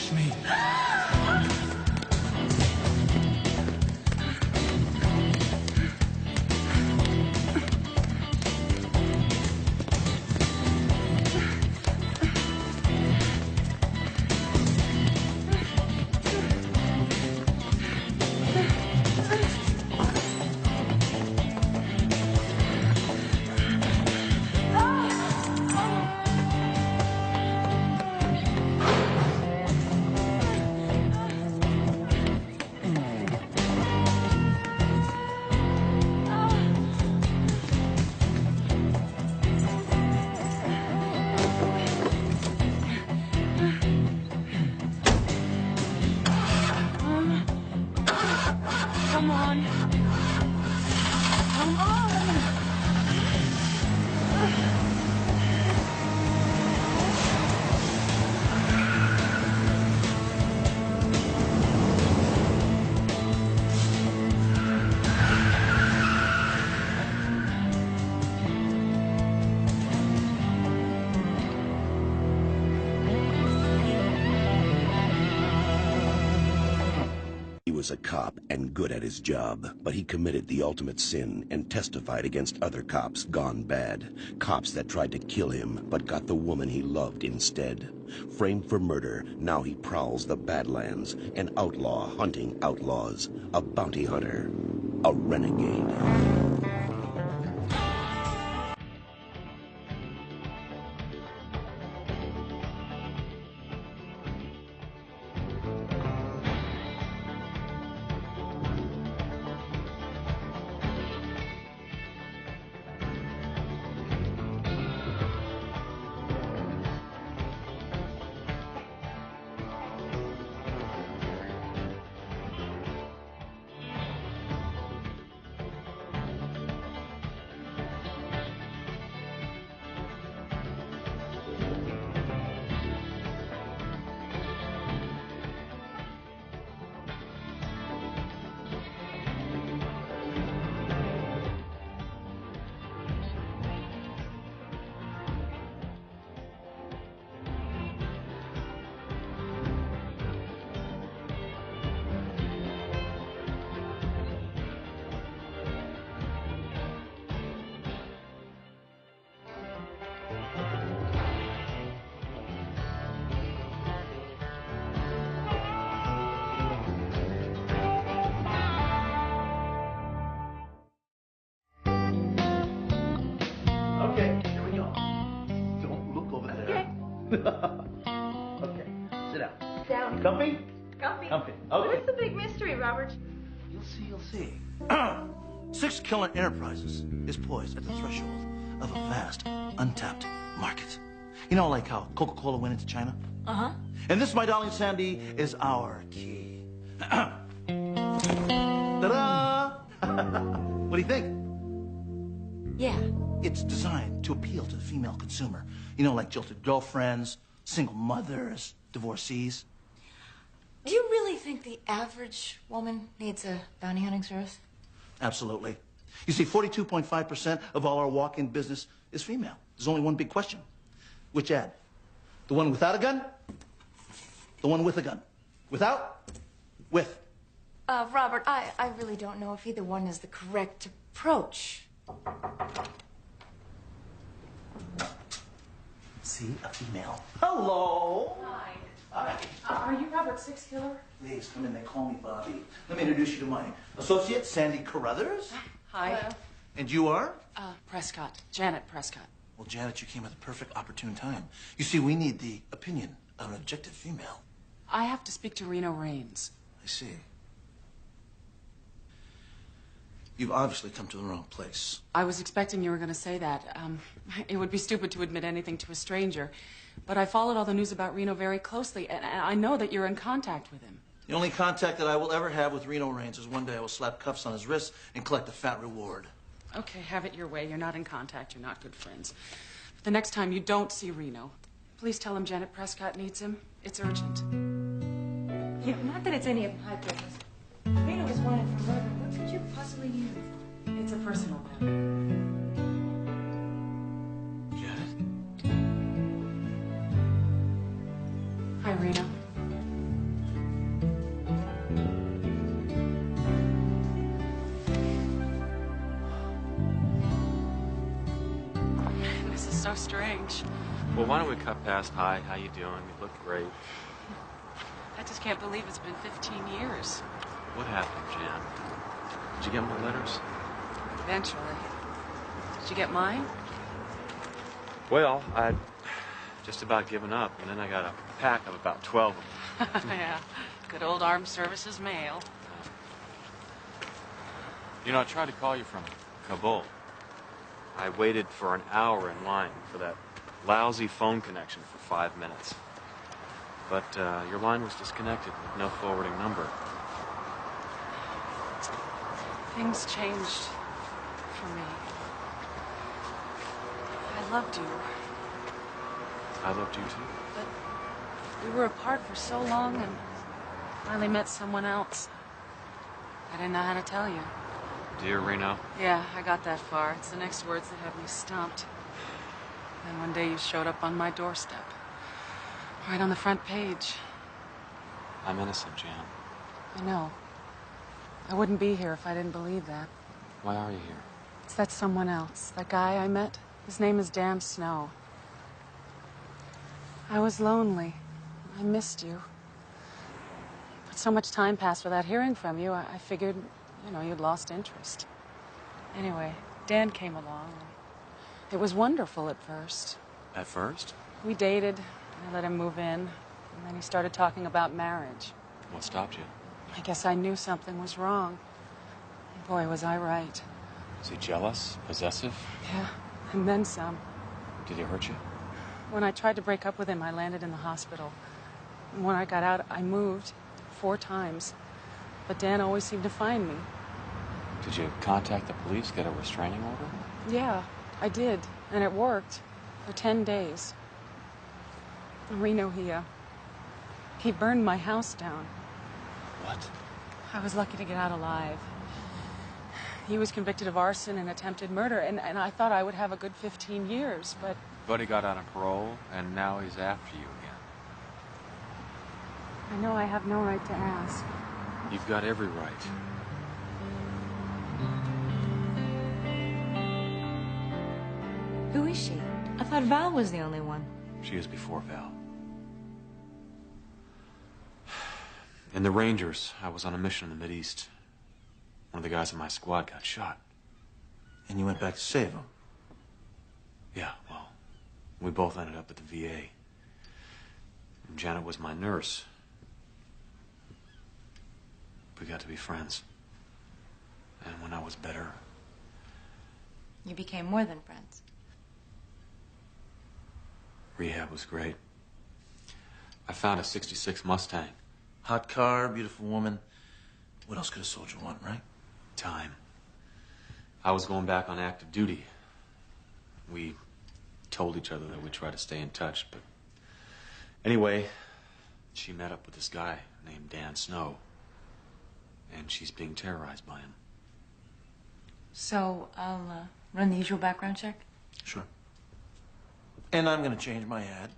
touch me. Come on. Come on. He was a cop and good at his job, but he committed the ultimate sin and testified against other cops gone bad. Cops that tried to kill him, but got the woman he loved instead. Framed for murder, now he prowls the Badlands, an outlaw hunting outlaws, a bounty hunter, a renegade. Okay, here we go. Don't look over there. Okay, sit down. Down. Comfy? Comfy. Comfy. What Okay. is the big mystery, Robert? You'll see, you'll see. Six Killer Enterprises is poised at the threshold of a vast, untapped market. You know, like how Coca-Cola went into China? Uh-huh. And this, my darling Sandy, is our key. Ta-da! What do you think? Yeah. It's designed to appeal to the female consumer. You know, like jilted girlfriends, single mothers, divorcees. Do you really think the average woman needs a bounty hunting service? Absolutely. You see, 42.5% of all our walk-in business is female. There's only one big question. Which ad? The one without a gun? The one with a gun? Without? With. Robert, I really don't know if either one is the correct approach. See, a female. Hello. Hi. Hi. Are you Robert Six Killer? Please, come in. They call me Bobby. Let me introduce you to my associate, Sandy Carruthers. Hi. Hello. And you are? Prescott. Janet Prescott. Well, Janet, you came at the perfect opportune time. You see, we need the opinion of an objective female. I have to speak to Reno Raines. I see. You've obviously come to the wrong place. I was expecting you were going to say that. It would be stupid to admit anything to a stranger. But I followed all the news about Reno very closely, and I know that you're in contact with him. The only contact that I will ever have with Reno Raines is one day I will slap cuffs on his wrists and collect a fat reward. Okay, have it your way. You're not in contact. You're not good friends. But the next time you don't see Reno, please tell him Janet Prescott needs him. It's urgent. Yeah, not that it's any of my business. Reno was wanted for murder. What could you possibly need him for? It's a personal matter. Janet? Hi, Reno. so strange. Well, why don't we cut past hi, how you doing? You look great. I just can't believe it's been 15 years. What happened, Jan? Did you get my letters? Eventually. Did you get mine? Well, I'd just about given up, and then I got a pack of about 12 of them. Yeah. Good old armed services mail. You know, I tried to call you from Kabul. I waited for an hour in line for that lousy phone connection for 5 minutes. But your line was disconnected with no forwarding number. Things changed for me. I loved you, I loved you too. but we were apart for so long and finally met someone else. I didn't know how to tell you. Dear Reno, Yeah, I got that far. It's the next words that have me stumped. Then one day you showed up on my doorstep. Right on the front page. I'm innocent, Jan. I know. I wouldn't be here if I didn't believe that. Why are you here? It's that someone else. That guy I met. His name is Dan Snow. I was lonely. I missed you. But so much time passed without hearing from you, I figured, you know, you'd lost interest. Anyway, Dan came along. It was wonderful at first. At first? We dated. I let him move in. And then he started talking about marriage. What stopped you? I guess I knew something was wrong. Boy, was I right. Was he jealous? Possessive? Yeah, and then some. Did he hurt you? When I tried to break up with him, I landed in the hospital. And when I got out, I moved 4 times. But Dan always seemed to find me. Did you contact the police, get a restraining order? Yeah, I did. And it worked. For 10 days. Reno, he burned my house down. What? I was lucky to get out alive. He was convicted of arson and attempted murder, and I thought I would have a good 15 years, but... But he got out on parole, and now he's after you again. I know I have no right to ask. You've got every right. Who is she? I thought Val was the only one. She is before Val. In the Rangers, I was on a mission in the Mideast. One of the guys in my squad got shot. And you went back to save him. Yeah, well, we both ended up at the VA. And Janet was my nurse. We got to be friends. And when I was better, You became more than friends. rehab was great. I found a '66 Mustang. Hot car, beautiful woman. What else could a soldier want, right? Time. I was going back on active duty. We told each other that we'd try to stay in touch, but... Anyway, she met up with this guy named Dan Snow. And she's being terrorized by him. So, I'll run the usual background check? Sure. And I'm gonna change my ad.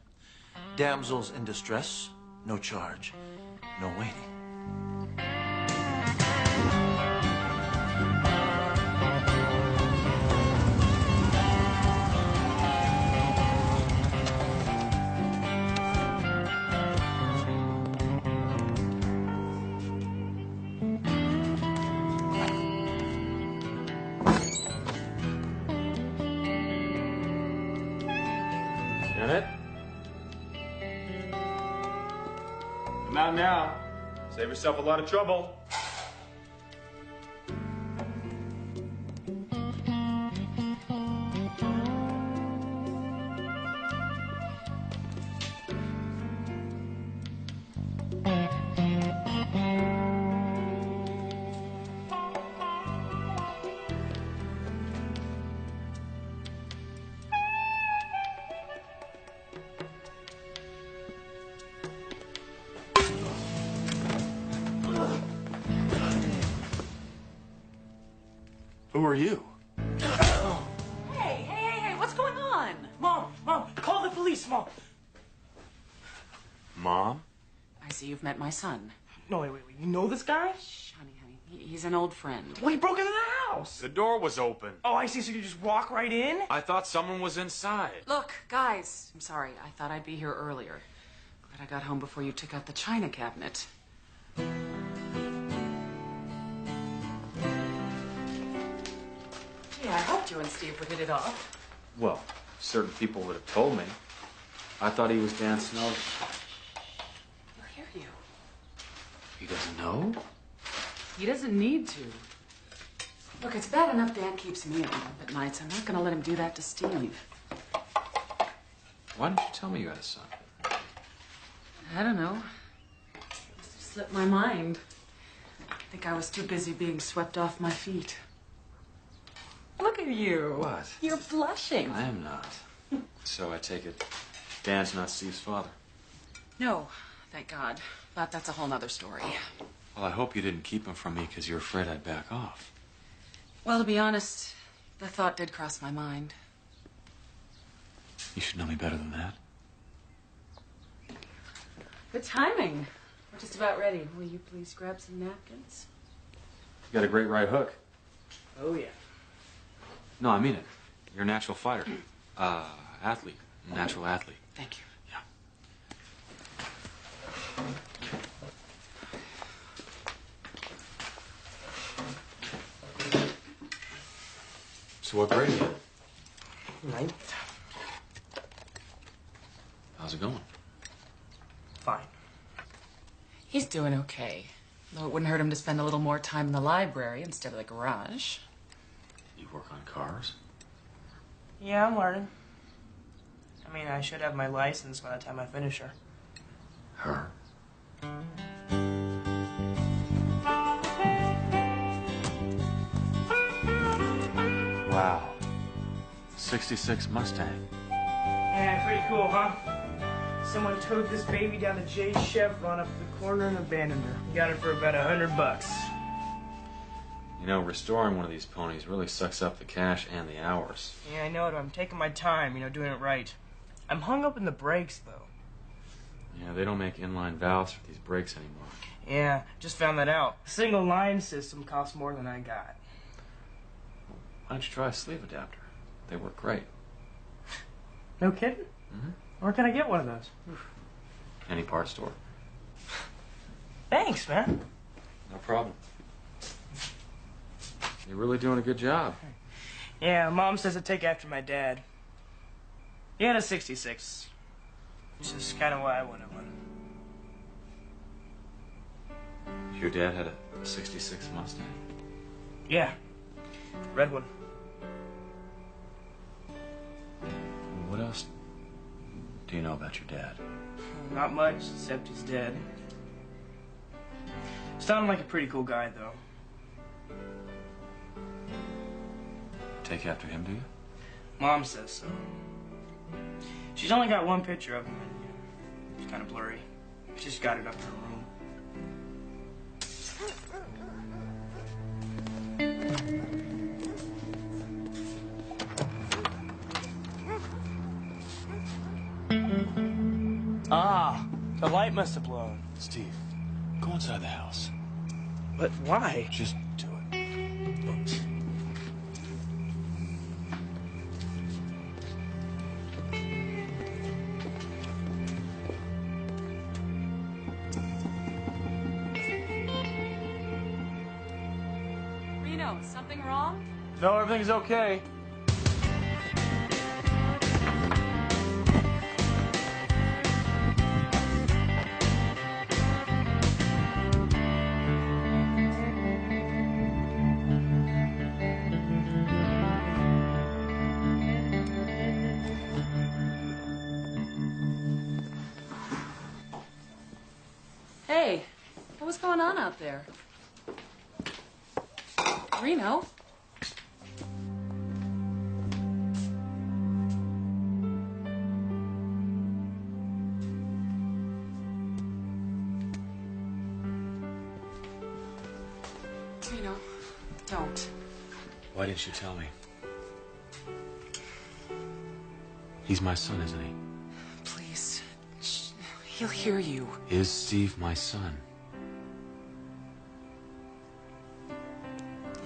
Damsels in distress, no charge, no waiting. Janet? Come out now. Save yourself a lot of trouble. Who are you? Hey, what's going on? Mom, call the police, Mom. Mom? I see you've met my son. No, wait. You know this guy? Shh, honey. He's an old friend. Well, he broke into the house? The door was open. Oh, I see. So you just walk right in? I thought someone was inside. Look, guys, I'm sorry. I thought I'd be here earlier. Glad I got home before you took out the china cabinet. Yeah, I hoped you and Steve would hit it off. Well, certain people would have told me. I thought he was Dan Snowden. He'll hear you. He doesn't know? He doesn't need to. Look, it's bad enough Dan keeps me up at nights. I'm not going to let him do that to Steve. Why didn't you tell me you had a son? I don't know. It must have slipped my mind. I think I was too busy being swept off my feet. Look at you. What? You're blushing. I am not. So I take it Dan's not Steve's father. No, thank God. But that's a whole nother story. Well, I hope you didn't keep him from me because you're afraid I'd back off. Well, to be honest, the thought did cross my mind. You should know me better than that. Good timing. We're just about ready. Will you please grab some napkins? You got a great right hook. Oh, yeah. No, I mean it. You're a natural fighter. Athlete. Natural athlete. Thank you. Yeah. So what grade are you in? 9th. How's it going? Fine. He's doing okay. Though it wouldn't hurt him to spend a little more time in the library instead of the garage. You work on cars? Yeah, I'm learning. I mean, I should have my license by the time I finish her. Her? Wow. 66 Mustang. Yeah, pretty cool, huh? Someone towed this baby down to Jay's Chevron up to the corner and abandoned her. Got her for about $100. You know, restoring one of these ponies really sucks up the cash and the hours. Yeah, I know it. I'm taking my time, doing it right. I'm hung up in the brakes, though. Yeah, they don't make inline valves for these brakes anymore. Yeah, just found that out. The single line system costs more than I got. Why don't you try a sleeve adapter? They work great. No kidding? Mm-hmm. Where can I get one of those? Any part store. Thanks, man. No problem. You're really doing a good job. Yeah, Mom says to take after my dad. He had a 66. Which is kind of why I wanted one. Your dad had a 66 Mustang? Yeah. Red one. What else do you know about your dad? Not much, except he's dead. Sounded like a pretty cool guy, though. Take after him, do you? Mom says so. She's only got one picture of him, and it's kind of blurry. She's got it up in her room. Ah, the light must have blown. Steve, go inside the house. But why? Just do it. Reno, is something wrong? No, everything's okay. Hey, what was going on out there? Reno? Reno, don't. Why didn't you tell me? He's my son, isn't he? Please. Shh. He'll hear you. Is Steve my son?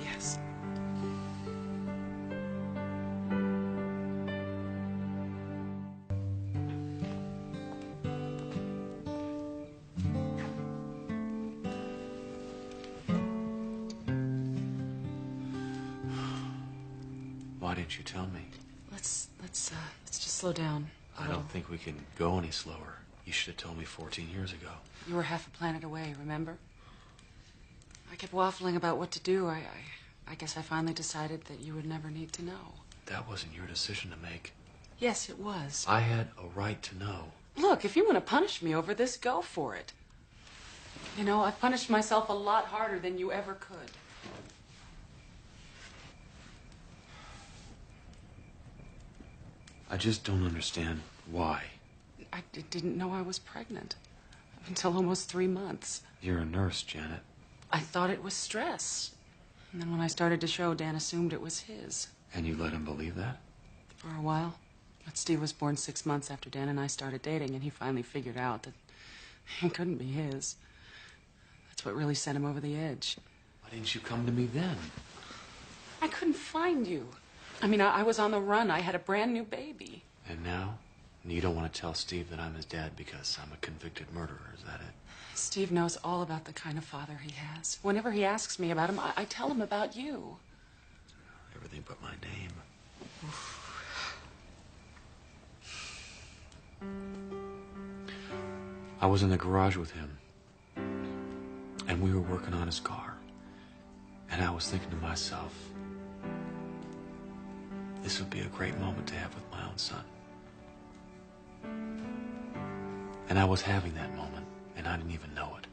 Yes. Why didn't you tell me? Let's just slow down. I don't think we can go any slower. You should have told me 14 years ago. You were half a planet away, remember? I kept waffling about what to do. I guess I finally decided that you would never need to know. That wasn't your decision to make. Yes, it was. I had a right to know. Look, if you want to punish me over this, go for it. You know, I've punished myself a lot harder than you ever could. I just don't understand why. I didn't know I was pregnant until almost 3 months. You're a nurse, Janet. I thought it was stress. And then when I started to show, Dan assumed it was his. And you let him believe that? For a while. But Steve was born 6 months after Dan and I started dating, and he finally figured out that it couldn't be his. That's what really sent him over the edge. Why didn't you come to me then? I couldn't find you. I mean, I was on the run. I had a brand new baby. And now? You don't want to tell Steve that I'm his dad because I'm a convicted murderer, is that it? Steve knows all about the kind of father he has. Whenever he asks me about him, I tell him about you. Everything but my name. I was in the garage with him, and we were working on his car. And I was thinking to myself, this would be a great moment to have with my own son. And I was having that moment, and I didn't even know it.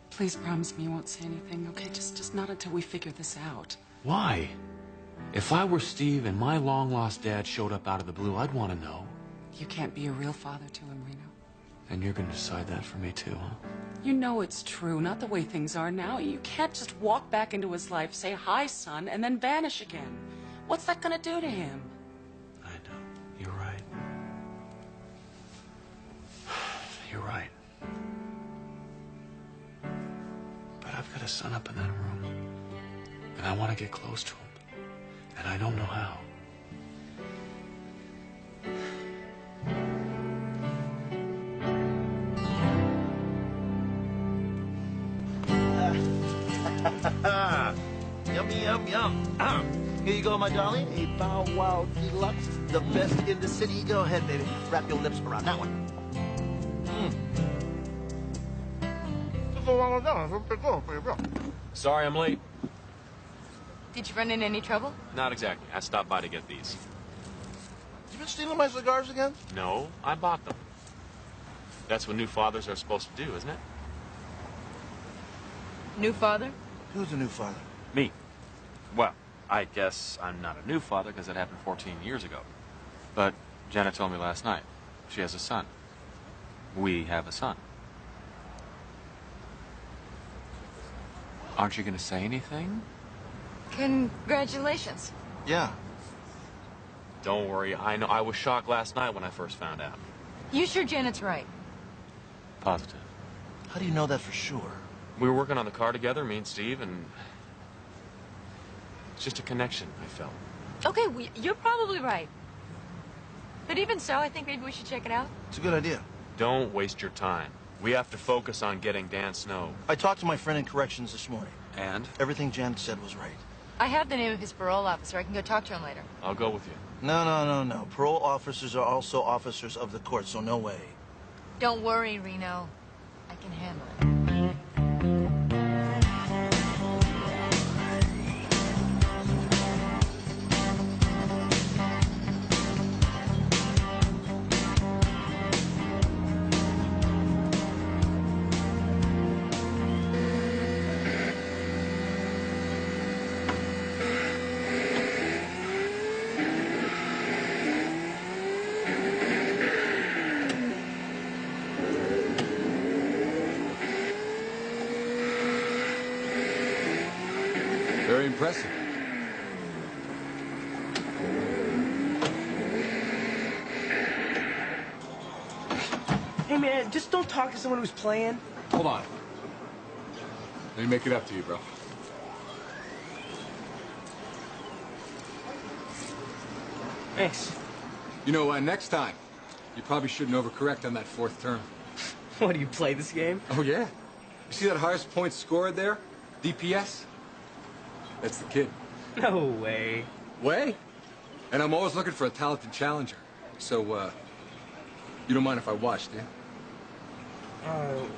Please promise me you won't say anything, okay? Just not until we figure this out. Why? If I were Steve and my long-lost dad showed up out of the blue, I'd want to know. You can't be a real father to him, Reno. And you're going to decide that for me, too, huh? You know it's true, not the way things are now. You can't just walk back into his life, say, hi, son, and then vanish again. What's that going to do to him? I know. You're right. You're right. But I've got a son up in that room, and I want to get close to him, and I don't know how. Yummy, yum, yum. Here you go, my darling. A Bow Wow Deluxe. The best in the city. Go ahead, baby. Wrap your lips around that one. Sorry I'm late. Did you run into any trouble? Not exactly. I stopped by to get these. You been stealing my cigars again? No, I bought them. That's what new fathers are supposed to do, isn't it? New father? Who's the new father? Me. Well, I guess I'm not a new father because it happened 14 years ago. But Janet told me last night. She has a son. We have a son. Aren't you going to say anything? Congratulations. Yeah. Don't worry. I know. I was shocked last night when I first found out. You sure Janet's right? Positive. How do you know that for sure? We were working on the car together, me and Steve, and it's just a connection I felt. Okay, you're probably right. But even so, I think maybe we should check it out. It's a good idea. Don't waste your time. We have to focus on getting Dan Snow. I talked to my friend in corrections this morning. And? Everything Janet said was right. I have the name of his parole officer. I can go talk to him later. I'll go with you. No. Parole officers are also officers of the court, so no way. Don't worry, Reno. I can handle it. Very impressive. Hey, man, just don't talk to someone who's playing. Hold on. Let me make it up to you, bro. Thanks. You know, next time, you probably shouldn't overcorrect on that fourth term. What, do you play this game? Oh, yeah? You see that highest point scored there? DPS? That's the kid. No way. Way? And I'm always looking for a talented challenger. So, you don't mind if I watch, do you?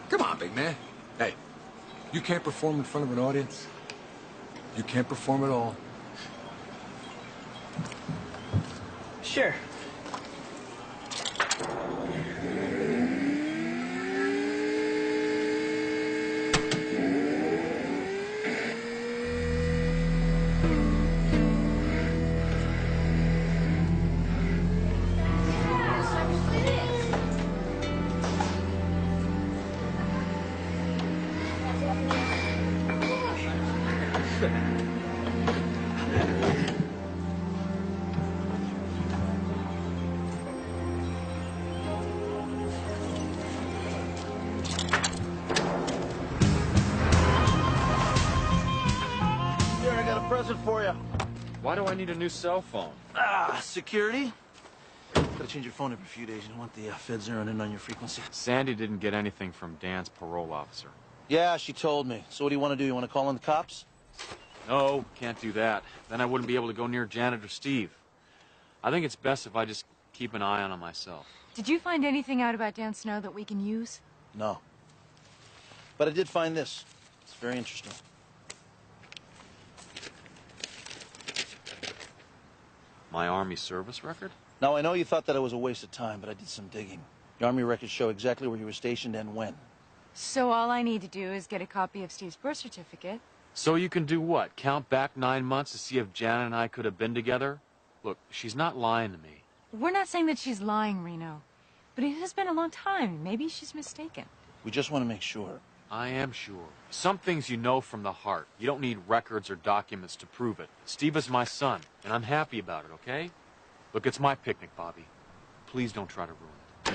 Come on, big man. Hey, you can't perform in front of an audience. You can't perform at all. Sure. Here, I got a present for you. Why do I need a new cell phone? Security. Gotta change your phone every few days. You don't want the feds zeroing in on your frequency. Sandy didn't get anything from Dan's parole officer. Yeah, she told me. So what do you want to do? You want to call in the cops? No, can't do that. Then I wouldn't be able to go near Janet or Steve. I think it's best if I just keep an eye on him myself. Did you find anything out about Dan Snow that we can use? No. But I did find this. It's very interesting. My Army service record? Now, I know you thought that it was a waste of time, but I did some digging. The Army records show exactly where you were stationed and when. So all I need to do is get a copy of Steve's birth certificate. So you can do what? Count back 9 months to see if Janet and I could have been together? Look, she's not lying to me. We're not saying that she's lying, Reno. But it has been a long time. Maybe she's mistaken. We just want to make sure. I am sure. Some things you know from the heart. You don't need records or documents to prove it. Steve is my son, and I'm happy about it, okay? Look, it's my picnic, Bobby. Please don't try to ruin it.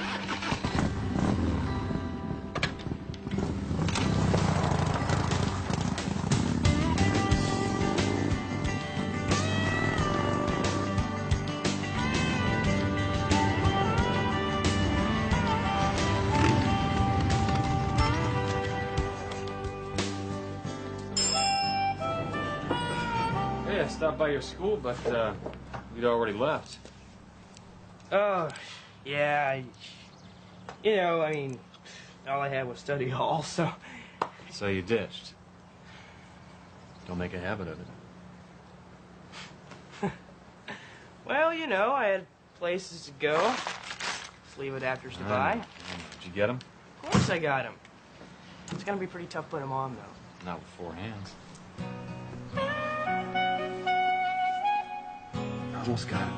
Hey, I stopped by your school, but you'd already left. Oh, yeah. I mean, all I had was study hall, so... So you ditched. Don't make a habit of it. Well, I had places to go. Sleeve adapters to buy. Did you get them? Of course I got them. It's gonna be pretty tough putting them on, though. Not with 4 hands. Almost got it.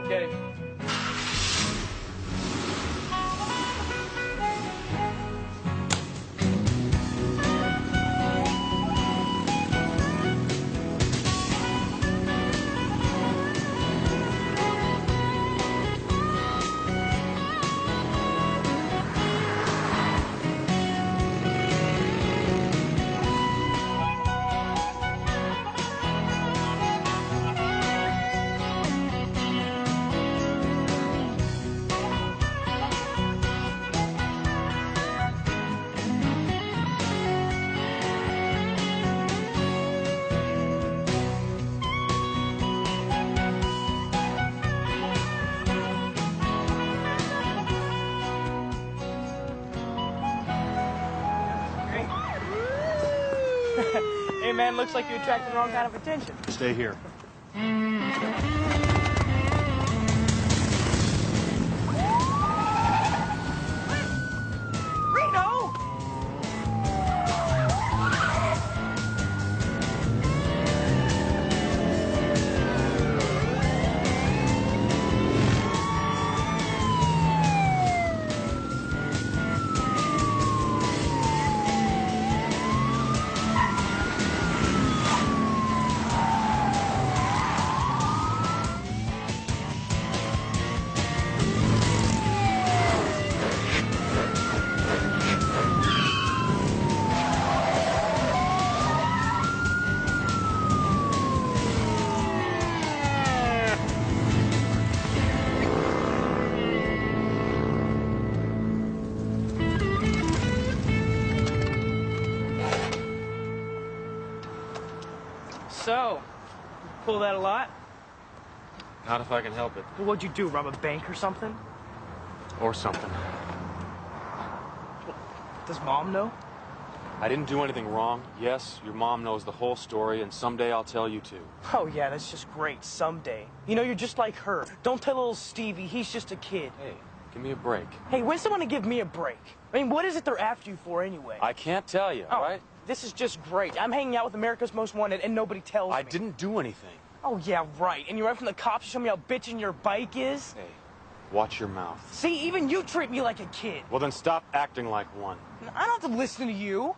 Okay. Hey, man, looks like you attracted the wrong kind of attention. Stay here. Reno! so? Pull that a lot? Not if I can help it. Well, what'd you do, rob a bank or something? Or something. Does Mom know? I didn't do anything wrong. Yes, your mom knows the whole story, and someday I'll tell you too. Oh, yeah, that's just great. Someday. You know, you're just like her. Don't tell little Stevie. He's just a kid. Hey, give me a break. Hey, when's someone to give me a break? I mean, what is it they're after you for anyway? I can't tell you, all right? This is just great. I'm hanging out with America's Most Wanted, and nobody tells me. I didn't do anything. Oh, yeah, right. And you run from the cops to show me how bitchin' your bike is? Hey, watch your mouth. See, even you treat me like a kid. Well, then stop acting like one. I don't have to listen to you.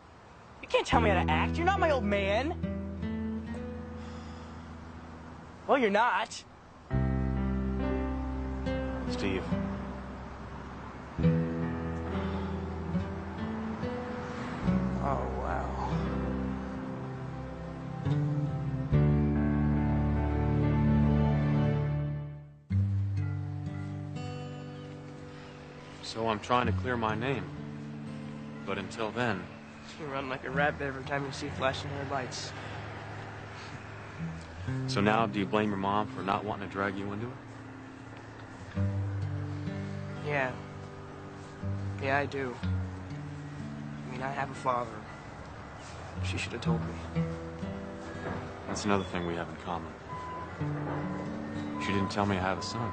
You can't tell me how to act. You're not my old man. Well, you're not. Steve. Oh, wow. So I'm trying to clear my name. But until then... You run like a rabbit every time you see flashing red lights. So now, do you blame your mom for not wanting to drag you into it? Yeah. Yeah, I do. I mean, I have a father. She should have told me. That's another thing we have in common. She didn't tell me I have a son.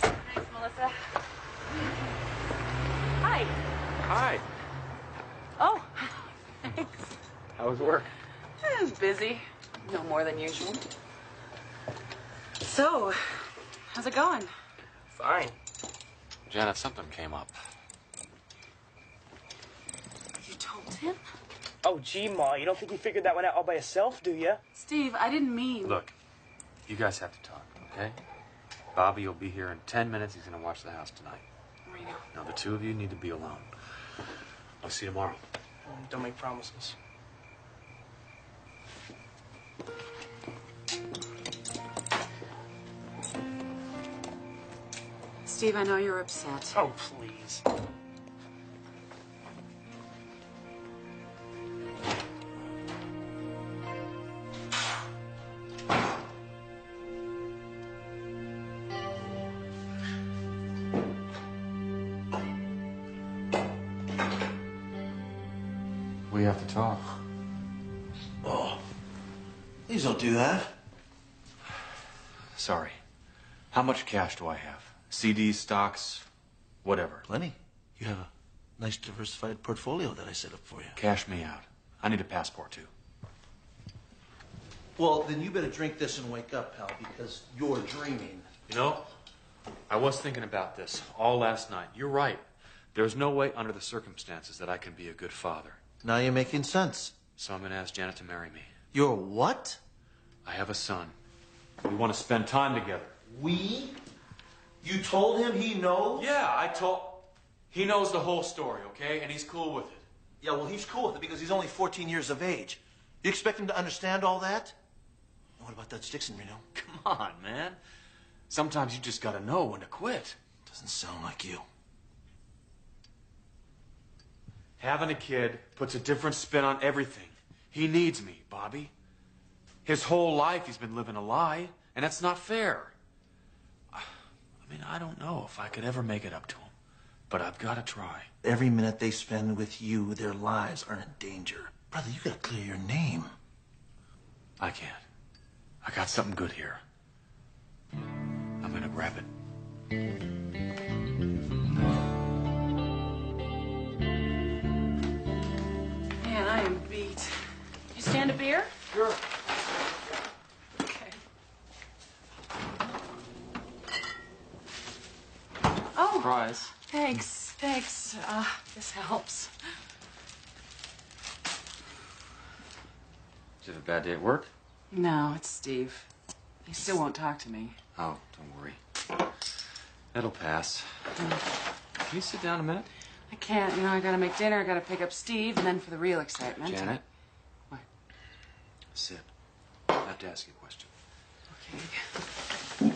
Thanks, Melissa. Hi. Hi. Oh, thanks. How was work? Busy. No more than usual. So, how's it going? Fine. Janet, something came up. You told him? Oh, gee, Ma, you don't think he figured that one out all by himself, do you? Steve, I didn't mean... Look, you guys have to talk, okay? Bobby will be here in 10 minutes. He's going to watch the house tonight. Reno. Now, the two of you need to be alone. I'll see you tomorrow. Don't make promises. Steve, I know you're upset. Oh, please. We have to talk. Oh, please don't do that. Sorry. How much cash do I have? CDs, stocks, whatever. Plenty. You have a nice diversified portfolio that I set up for you. Cash me out. I need a passport, too. Well, then you better drink this and wake up, pal, because you're dreaming. You know, I was thinking about this all last night. You're right. There's no way under the circumstances that I can be a good father. Now you're making sense. So I'm going to ask Janet to marry me. You're what? I have a son. We want to spend time together. We? You told him he knows? Yeah, I told... He knows the whole story, okay? And he's cool with it. Yeah, well, he's cool with it because he's only 14 years of age. You expect him to understand all that? What about that Dixon, Reno? Come on, man. Sometimes you just got to know when to quit. Doesn't sound like you. Having a kid puts a different spin on everything. He needs me, Bobby. His whole life he's been living a lie, and that's not fair. I mean, I don't know if I could ever make it up to him, but I've got to try. Every minute they spend with you, their lives are in danger. Brother, you gotta clear your name. I can't. I got something good here. I'm gonna grab it. Man, I am beat. You stand a beer? Sure. Okay. Oh, Surprise. thanks. This helps. Did you have a bad day at work? No, it's Steve. He still won't talk to me. Oh, don't worry. That'll pass. Can you sit down a minute? I can't. You know, I gotta make dinner, I gotta pick up Steve, and then for the real excitement. Janet? What? Sit. I have to ask you a question. Okay.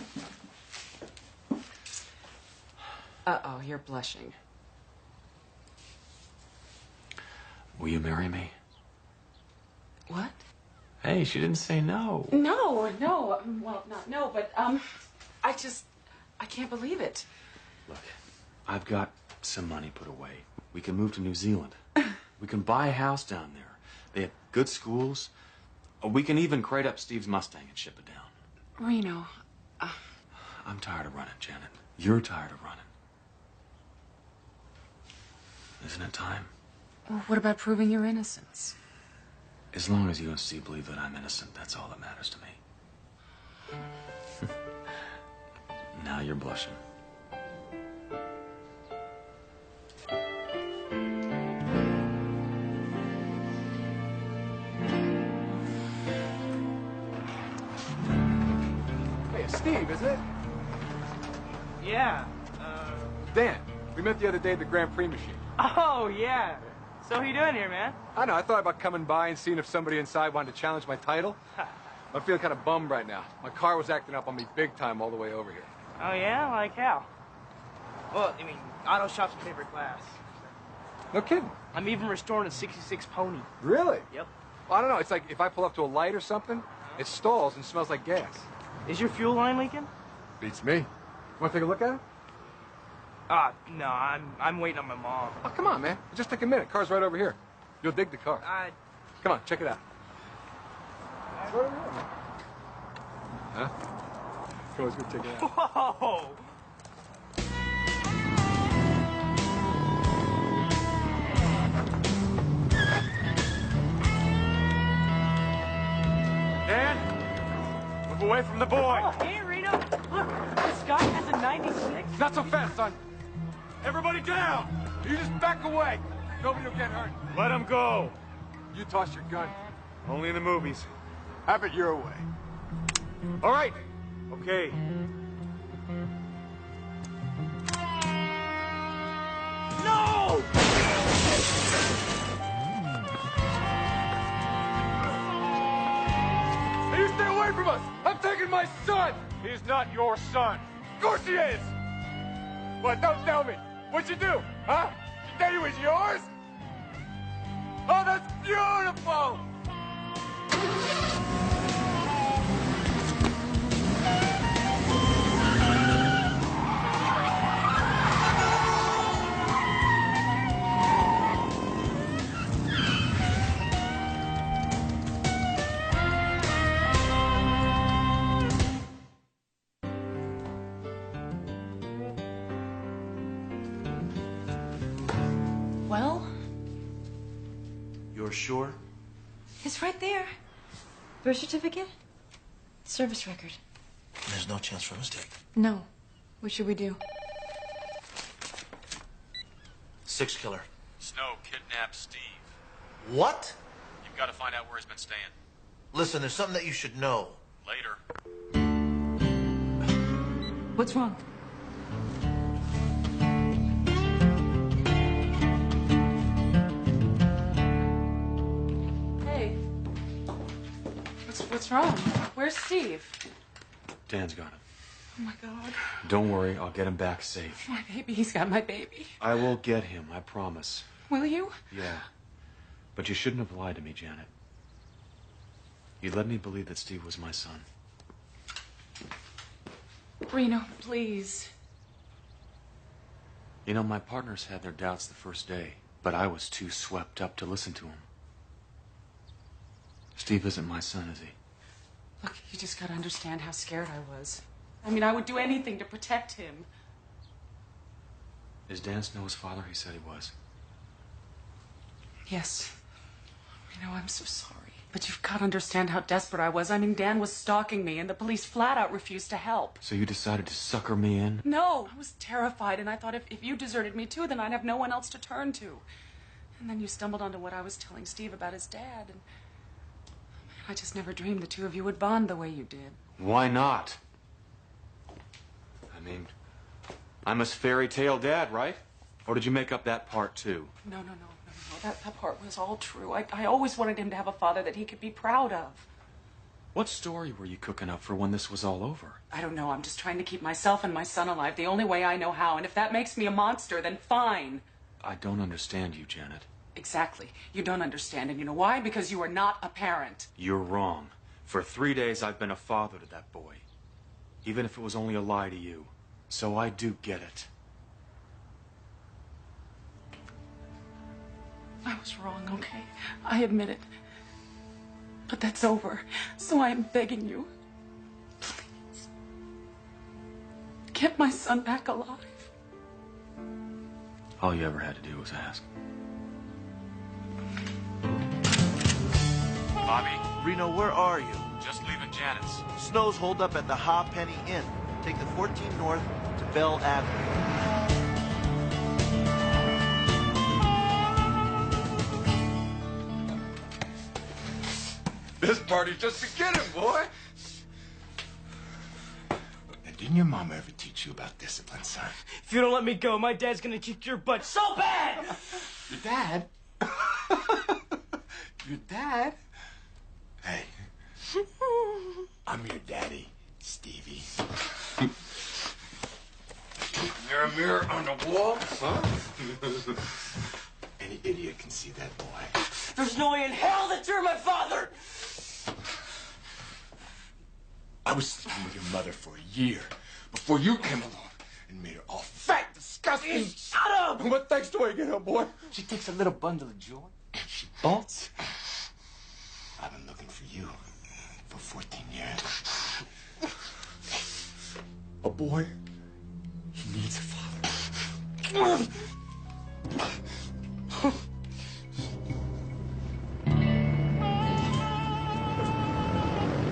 Uh-oh, you're blushing. Will you marry me? What? Hey, she didn't say no. No, no. Well, not no, but, I can't believe it. Look, I've got some money put away. We can move to New Zealand. We can buy a house down there. They have good schools. We can even crate up Steve's Mustang and ship it down. Reno, I'm tired of running, Janet. You're tired of running. Isn't it time? well, what about proving your innocence? As long as you and Steve believe that I'm innocent, that's all that matters to me. Now you're blushing. Hey, it's Steve, isn't it? Yeah. Dan. We met the other day at the Grand Prix machine. Oh, yeah. So what you doing here, man? I know, I thought about coming by and seeing if somebody inside wanted to challenge my title. I'm feeling kind of bummed right now. My car was acting up on me big time all the way over here. Oh, yeah? Like how? Well, I mean, auto shop's my favorite class. No kidding. I'm even restoring a 66 Pony. Really? Yep. Well, I don't know, it's like if I pull up to a light or something, it stalls and smells like gas. Is your fuel line leaking? Beats me. You want to take a look at it? No, I'm waiting on my mom. Oh, come on, man. Just take a minute. Car's right over here. You'll dig the car. Come on, check it out. It's right over here, man. Huh? Come on, let's go check it out. Whoa! Dan, move away from the boy. Oh, hey, Reno. Look, this guy has a 96. Not so fast, son. Everybody down. You just back away. Nobody will get hurt. Let him go. You toss your gun. Only in the movies. Have it your way. All right. Okay. No! Hey, you stay away from us. I'm taking my son. He's not your son. Of course he is. What? Don't tell me. What'd you do? Huh? You thought he was yours? Oh, that's beautiful. Well, You're sure? it's right there. Birth certificate, service record. There's no chance for a mistake. No. What should we do? Six killer. Snow kidnapped Steve. What? You've got to find out where he's been staying. Listen, there's something that you should know. Later. What's wrong? Hey. What's wrong? Where's Steve? Dan's got him. Oh, my God. Don't worry, I'll get him back safe. My baby. He's got my baby. I will get him, I promise. Will you? Yeah. But you shouldn't have lied to me, Janet. You let me believe that Steve was my son. Reno, please. You know, my partners had their doubts the first day, but I was too swept up to listen to him. Steve isn't my son, is he? Look, you just gotta understand how scared I was. I mean, I would do anything to protect him. Is Dan Snow's father? He said he was. Yes. Reno, I'm so sorry. But you've got to understand how desperate I was. I mean, Dan was stalking me, and the police flat out refused to help. So you decided to sucker me in? No, I was terrified, and I thought if you deserted me too, then I'd have no one else to turn to. And then you stumbled onto what I was telling Steve about his dad, and I just never dreamed the two of you would bond the way you did. Why not? I mean, I'm his fairy tale dad, right? Or did you make up that part too? No. That part was all true. I always wanted him to have a father that he could be proud of. What story were you cooking up for when this was all over? I don't know. I'm just trying to keep myself and my son alive the only way I know how. And if that makes me a monster, then fine. I don't understand you, Janet. Exactly. You don't understand. And you know why? Because you are not a parent. You're wrong. For 3 days, I've been a father to that boy. Even if it was only a lie to you. So I do get it. I was wrong, okay? I admit it. But that's over. So I am begging you, please, get my son back alive. All you ever had to do was ask. Bobby? Reno, where are you? Just leaving Janet's. Snow's holed up at the Ha Penny Inn. Take the 14 north to Bell Avenue. This party's just beginning, boy. Now, didn't your mama ever teach you about discipline, son? If you don't let me go, my dad's gonna kick your butt so bad! Your dad? Your dad? Hey, I'm your daddy, Stevie. There a mirror on the wall? Huh? Any idiot can see that, boy. There's no way in hell that you're my father! I was sleeping with your mother for a year before you came along and made her all fat, disgusting. Shut up! And what thanks do I get her, boy? She takes a little bundle of joy and she bolts. I've been looking for you for 14 years. A boy, he needs a father.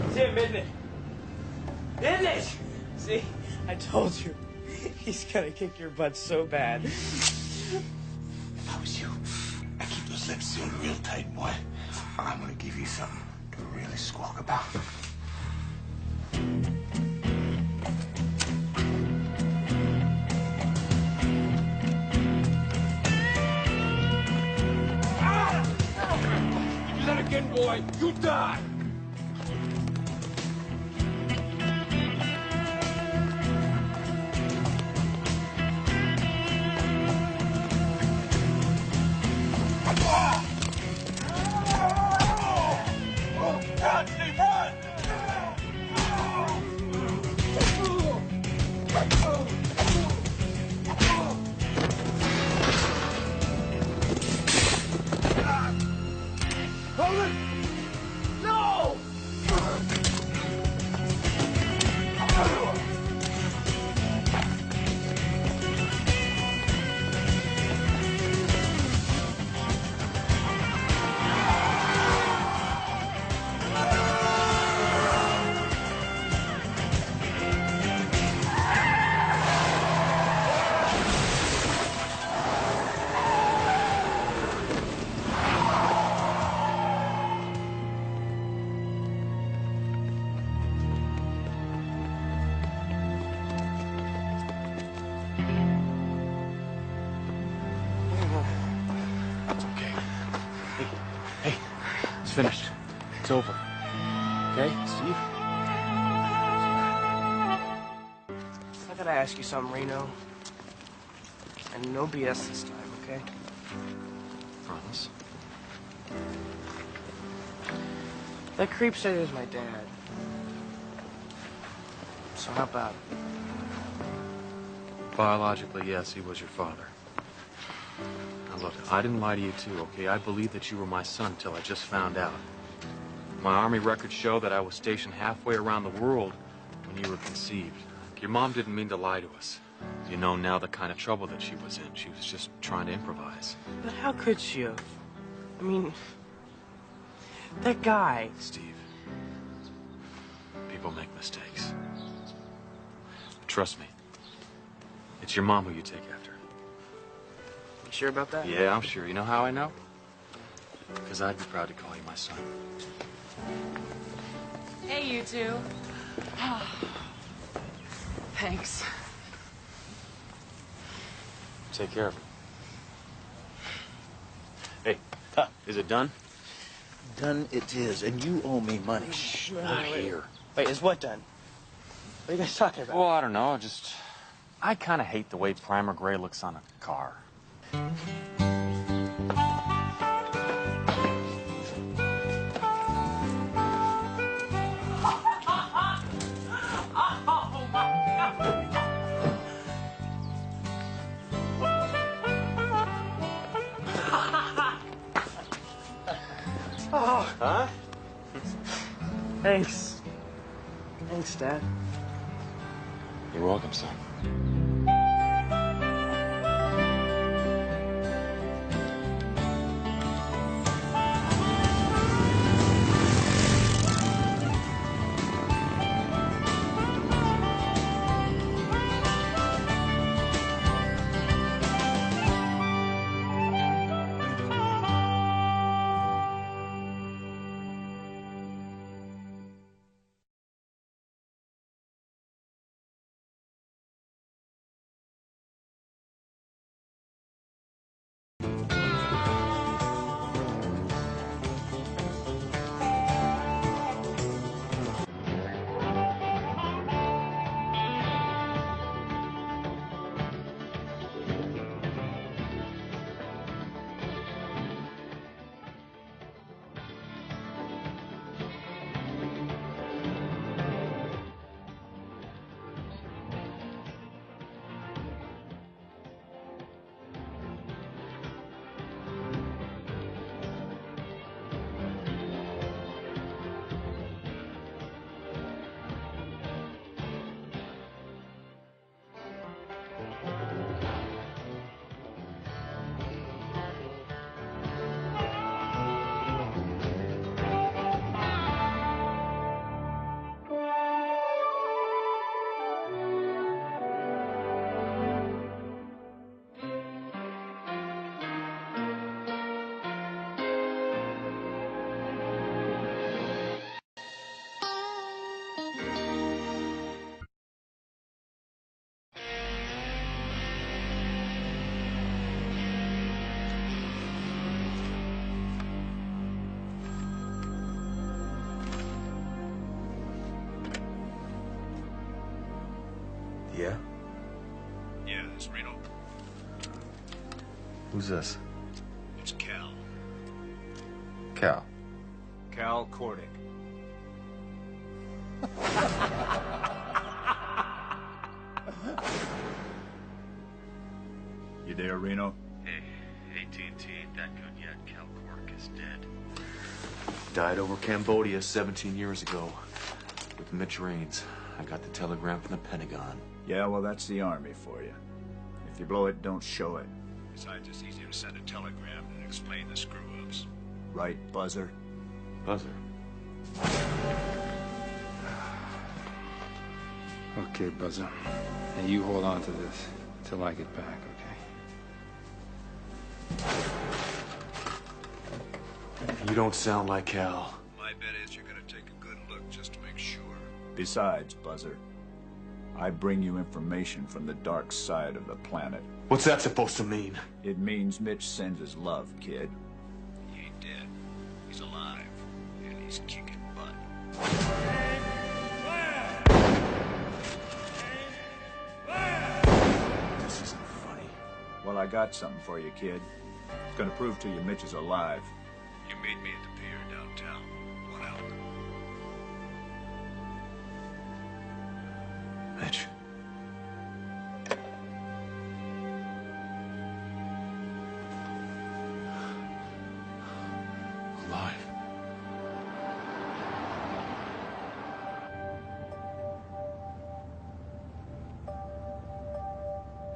It's him, isn't it? Isn't it? See, I told you. He's gonna kick your butt so bad. If I was you, I'd keep those lips sealed real tight, boy. I'm gonna give you something to really squawk about. Do that again, boy. You die. Finished. It's over. Okay, Steve? I gotta ask you something, Reno. And no BS this time, okay? Promise. That creep said he was my dad. So how about it? Biologically, yes, he was your father. Now look, I didn't lie to you too, okay? I believed that you were my son till I just found out. My Army records show that I was stationed halfway around the world when you were conceived. Your mom didn't mean to lie to us. You know now the kind of trouble that she was in. She was just trying to improvise. But how could she have? I mean, that guy. Steve, people make mistakes. But trust me, it's your mom who you take after. You sure about that? Yeah, I'm sure. You know how I know? Because I'd be proud to call you my son. Hey, you two. Thanks. Take care of it. Hey, is it done? Done it is, and you owe me money. Not here. Wait, is what done? What are you guys talking about? Well, I don't know. I kind of hate the way primer gray looks on a car. Oh, Huh? thanks. Thanks, Dad. You're welcome, son. Yeah? Yeah, this Reno. Who's this? It's Cal. Cal. Cal Cordick. You there, Reno? Hey, AT&T ain't that good yet. Cal Cork is dead. Died over Cambodia 17 years ago with Mitch Raines. I got the telegram from the Pentagon. Yeah, well, that's the Army for you. If you blow it, don't show it. Besides, it's easier to send a telegram than explain the screw-ups. Right, Buzzer? Buzzer. Okay, Buzzer. And you hold on to this till I get back, okay? You don't sound like Cal. My bet is you're gonna take a good look just to make sure. Besides, Buzzer, I bring you information from the dark side of the planet. What's that supposed to mean? It means Mitch sends his love, kid. He ain't dead. He's alive. And he's kicking butt. This isn't funny. Well, I got something for you, kid. It's gonna prove to you Mitch is alive. You meet me at the pier downtown. 1 hour. Mitch. Alive.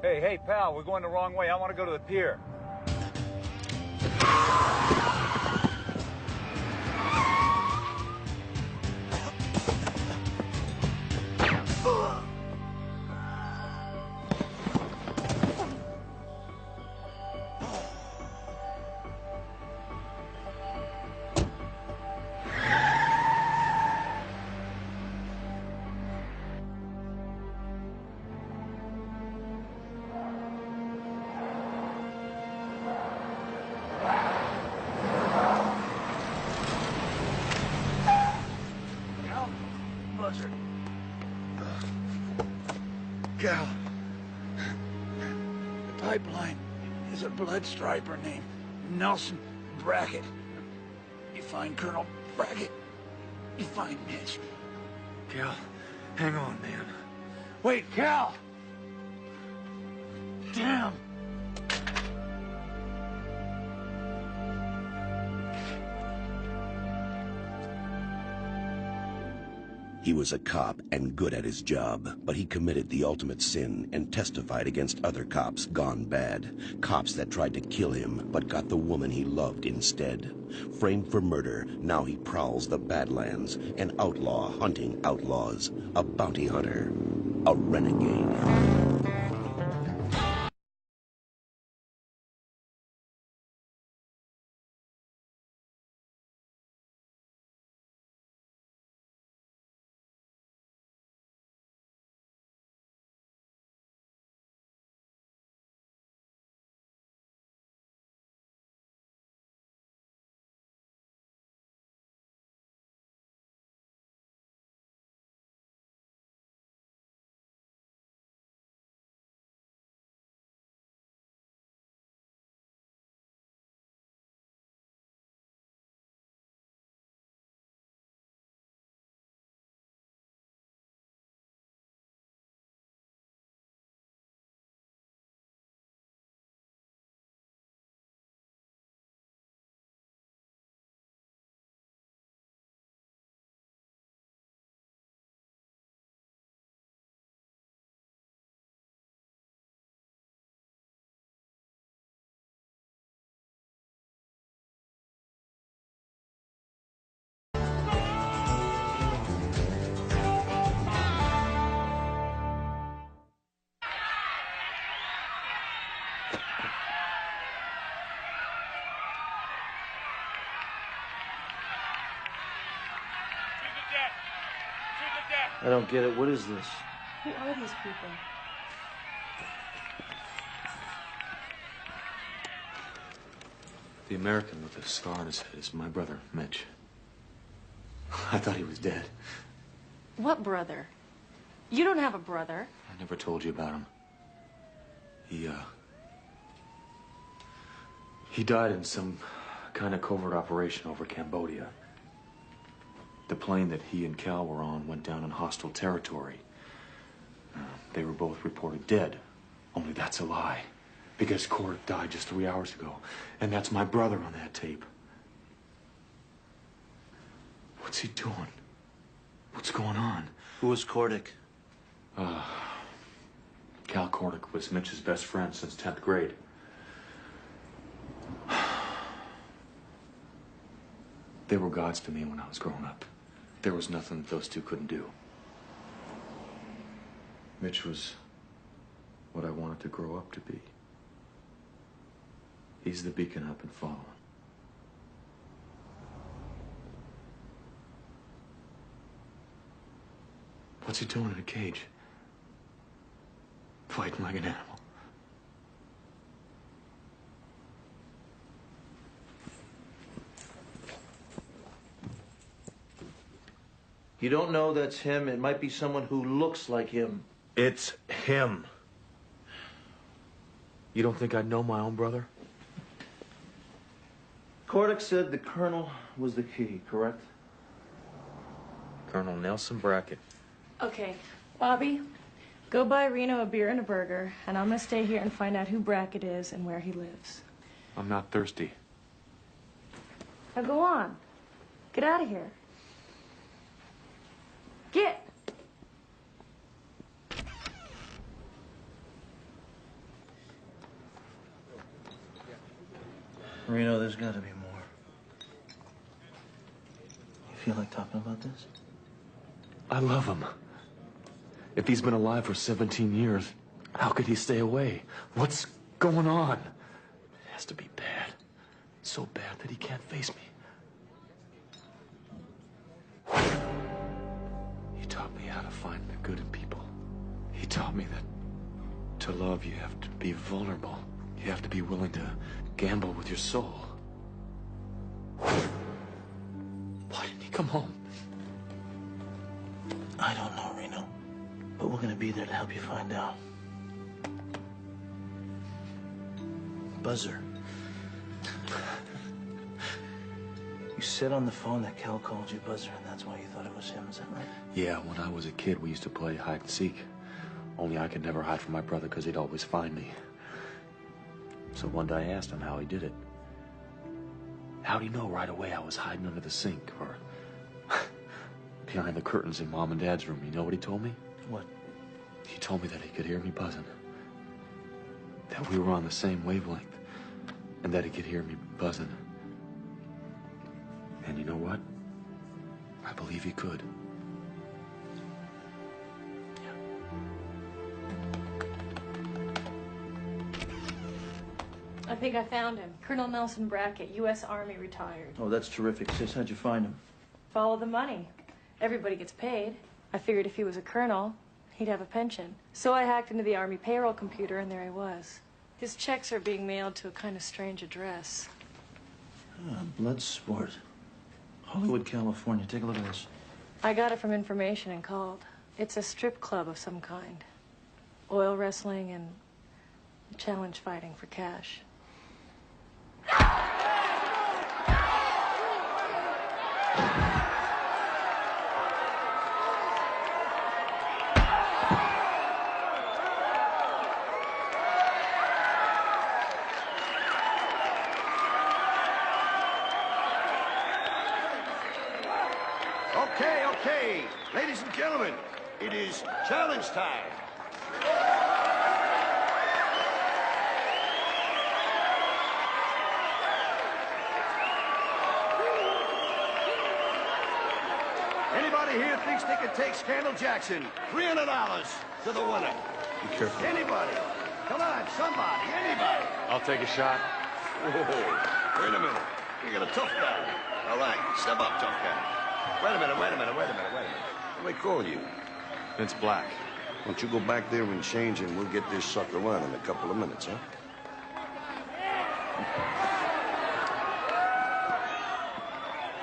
Hey, pal, we're going the wrong way. I want to go to the pier. Cal. The pipeline is a blood striper named Nelson Brackett. You find Colonel Brackett, you find Mitch. Cal, hang on, man. Wait, Cal! Damn! He was a cop and good at his job, but he committed the ultimate sin and testified against other cops gone bad. Cops that tried to kill him, but got the woman he loved instead. Framed for murder, now he prowls the Badlands, an outlaw hunting outlaws, a bounty hunter, a renegade. I don't get it. What is this? Who are these people? The American with the scar on his head is my brother, Mitch. I thought he was dead. What brother? You don't have a brother. I never told you about him. He died in some kind of covert operation over Cambodia. The plane that he and Cal were on went down in hostile territory. They were both reported dead. Only that's a lie. Because Cordick died just 3 hours ago. And that's my brother on that tape. What's he doing? What's going on? Who was Cordick? Cal Cordick was Mitch's best friend since 10th grade. They were gods to me when I was growing up. There was nothing that those two couldn't do. Mitch was what I wanted to grow up to be. He's the beacon I've been following. What's he doing in a cage? Fighting like an animal. You don't know that's him. It might be someone who looks like him. It's him. You don't think I'd know my own brother? Cordick said the colonel was the key, correct? Colonel Nelson Brackett. Okay, Bobby, go buy Reno a beer and a burger, and I'm gonna stay here and find out who Brackett is and where he lives. I'm not thirsty. Now go on. Get out of here. Get! Reno, there's got to be more. You feel like talking about this? I love him. If he's been alive for 17 years, how could he stay away? What's going on? It has to be bad. So bad that he can't face me. He taught me how to find the good in people. He taught me that to love, you have to be vulnerable. You have to be willing to gamble with your soul. Why didn't he come home? I don't know, Reno. But We're gonna be there to help you find out. Buzzer. You said on the phone that Cal called you Buzzer, and that's why you thought it was him, is that right? Yeah, when I was a kid, we used to play hide and seek. Only I could never hide from my brother because he'd always find me. So one day I asked him how he did it. How'd he know right away I was hiding under the sink or behind the curtains in Mom and Dad's room? You know what he told me? What? He told me that he could hear me buzzing. That we were on the same wavelength. And that he could hear me buzzing. And you know what? I believe he could. I think I found him. Colonel Nelson Brackett, U.S. Army, retired. Oh, that's terrific, sis. How'd you find him? Follow the money. Everybody gets paid. I figured if he was a colonel, he'd have a pension. So I hacked into the Army payroll computer, and there he was. His checks are being mailed to a kind of strange address. Ah, Bloodsport. Hollywood, California. Take a look at this. I got it from information and called. It's a strip club of some kind. Oil wrestling and challenge fighting for cash. Okay. Ladies and gentlemen, it is challenge time. Anybody here thinks they can take Scandal Jackson? $300 to the winner. Be careful. Anybody? Come on, somebody, anybody. I'll take a shot. Whoa, wait a minute. You got a tough guy. All right, step up, tough guy. Wait a minute. What do they call you? It's Black. Why don't you go back there and change, and we'll get this sucker on in a couple of minutes, huh?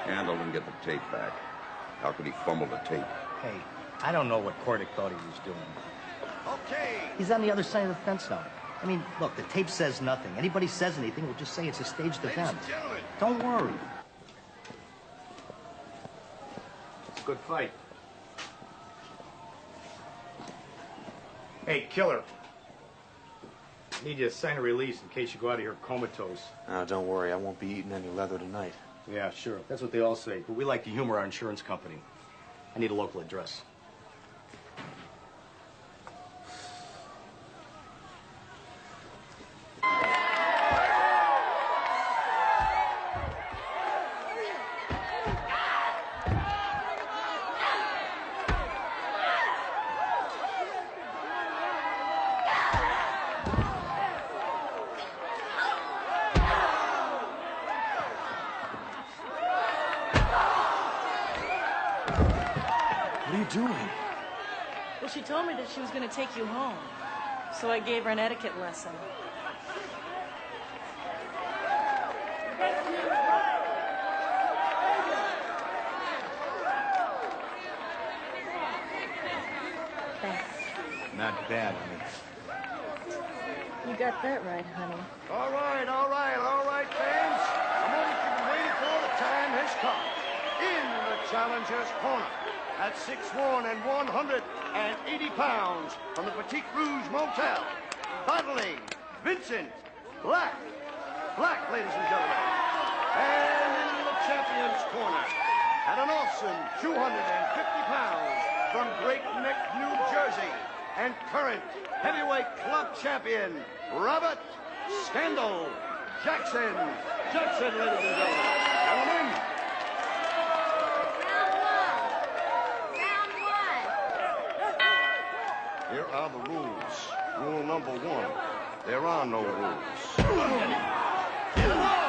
Handle and get the tape back. How could he fumble the tape? Hey, I don't know what Cordick thought he was doing. Okay. He's on the other side of the fence now. I mean, look, the tape says nothing. Anybody says anything, we'll just say it's a staged event. Don't worry. It's a good fight. Hey, killer. I need you to sign a release in case you go out of here comatose. Don't worry, I won't be eating any leather tonight. Yeah, sure. That's what they all say. But we like to humor our insurance company. I need a local address. What are you doing? Well, she told me that she was going to take you home. So I gave her an etiquette lesson. Thanks. Not bad, honey. You got that right, honey. All right, fans. The moment you've been waiting for, the time has come. In the challenger's corner, at 6'1" and 180 pounds, from the Petite Rouge Motel, battling Vincent Black. Black, ladies and gentlemen. And in the champion's corner, at an awesome 250 pounds, from Great Neck, New Jersey, and current heavyweight club champion, Robert Scandal Jackson. Jackson, ladies and gentlemen. Gentlemen. Here are the rules. Rule number 1, there are no rules. Get it on!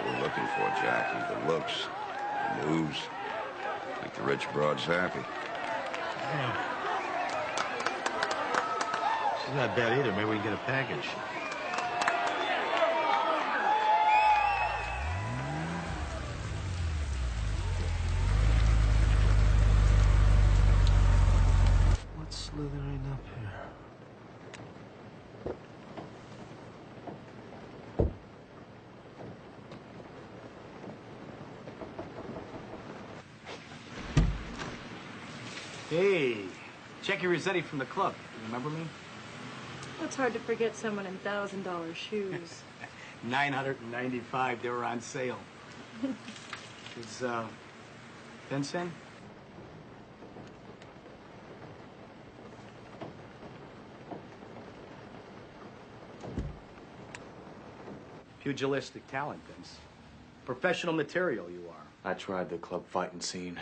what we're looking for, Jackie. The looks, the moves. Make the rich broads happy. Yeah. She's not bad either. Maybe we can get a package. What's slithering up here? Hey, Jackie Rossetti from the club. You remember me? It's hard to forget someone in $1,000 shoes. 995. They were on sale. Is Vince in? Pugilistic talent, Vince. Professional material you are. I tried the club fighting scene.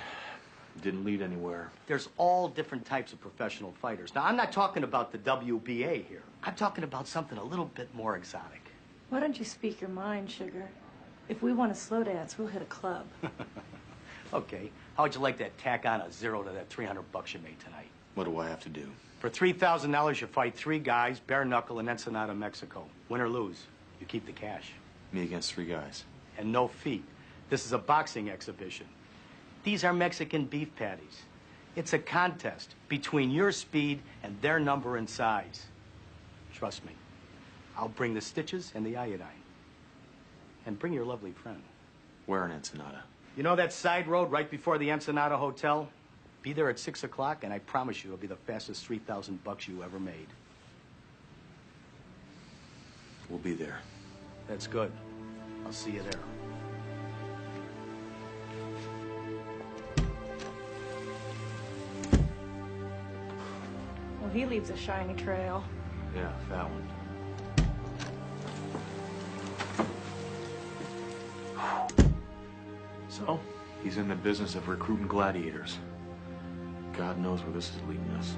Didn't lead anywhere. There's all different types of professional fighters. Now, I'm not talking about the WBA here. I'm talking about something a little bit more exotic. Why don't you speak your mind, Sugar? If we want to slow dance, we'll hit a club. Okay. How would you like to tack on a zero to that $300 you made tonight? What do I have to do? For $3,000, you fight 3 guys, bare knuckle, in Ensenada, Mexico. Win or lose, you keep the cash. Me against 3 guys. And no feet. This is a boxing exhibition. These are Mexican beef patties. It's a contest between your speed and their number and size. Trust me. I'll bring the stitches and the iodine. And bring your lovely friend. Where in Ensenada? You know that side road right before the Ensenada Hotel? Be there at 6 o'clock, and I promise you it'll be the fastest $3,000 you ever made. We'll be there. That's good. I'll see you there. Well, he leaves a shiny trail. Yeah, that one. So, he's in the business of recruiting gladiators. God knows where this is leading us.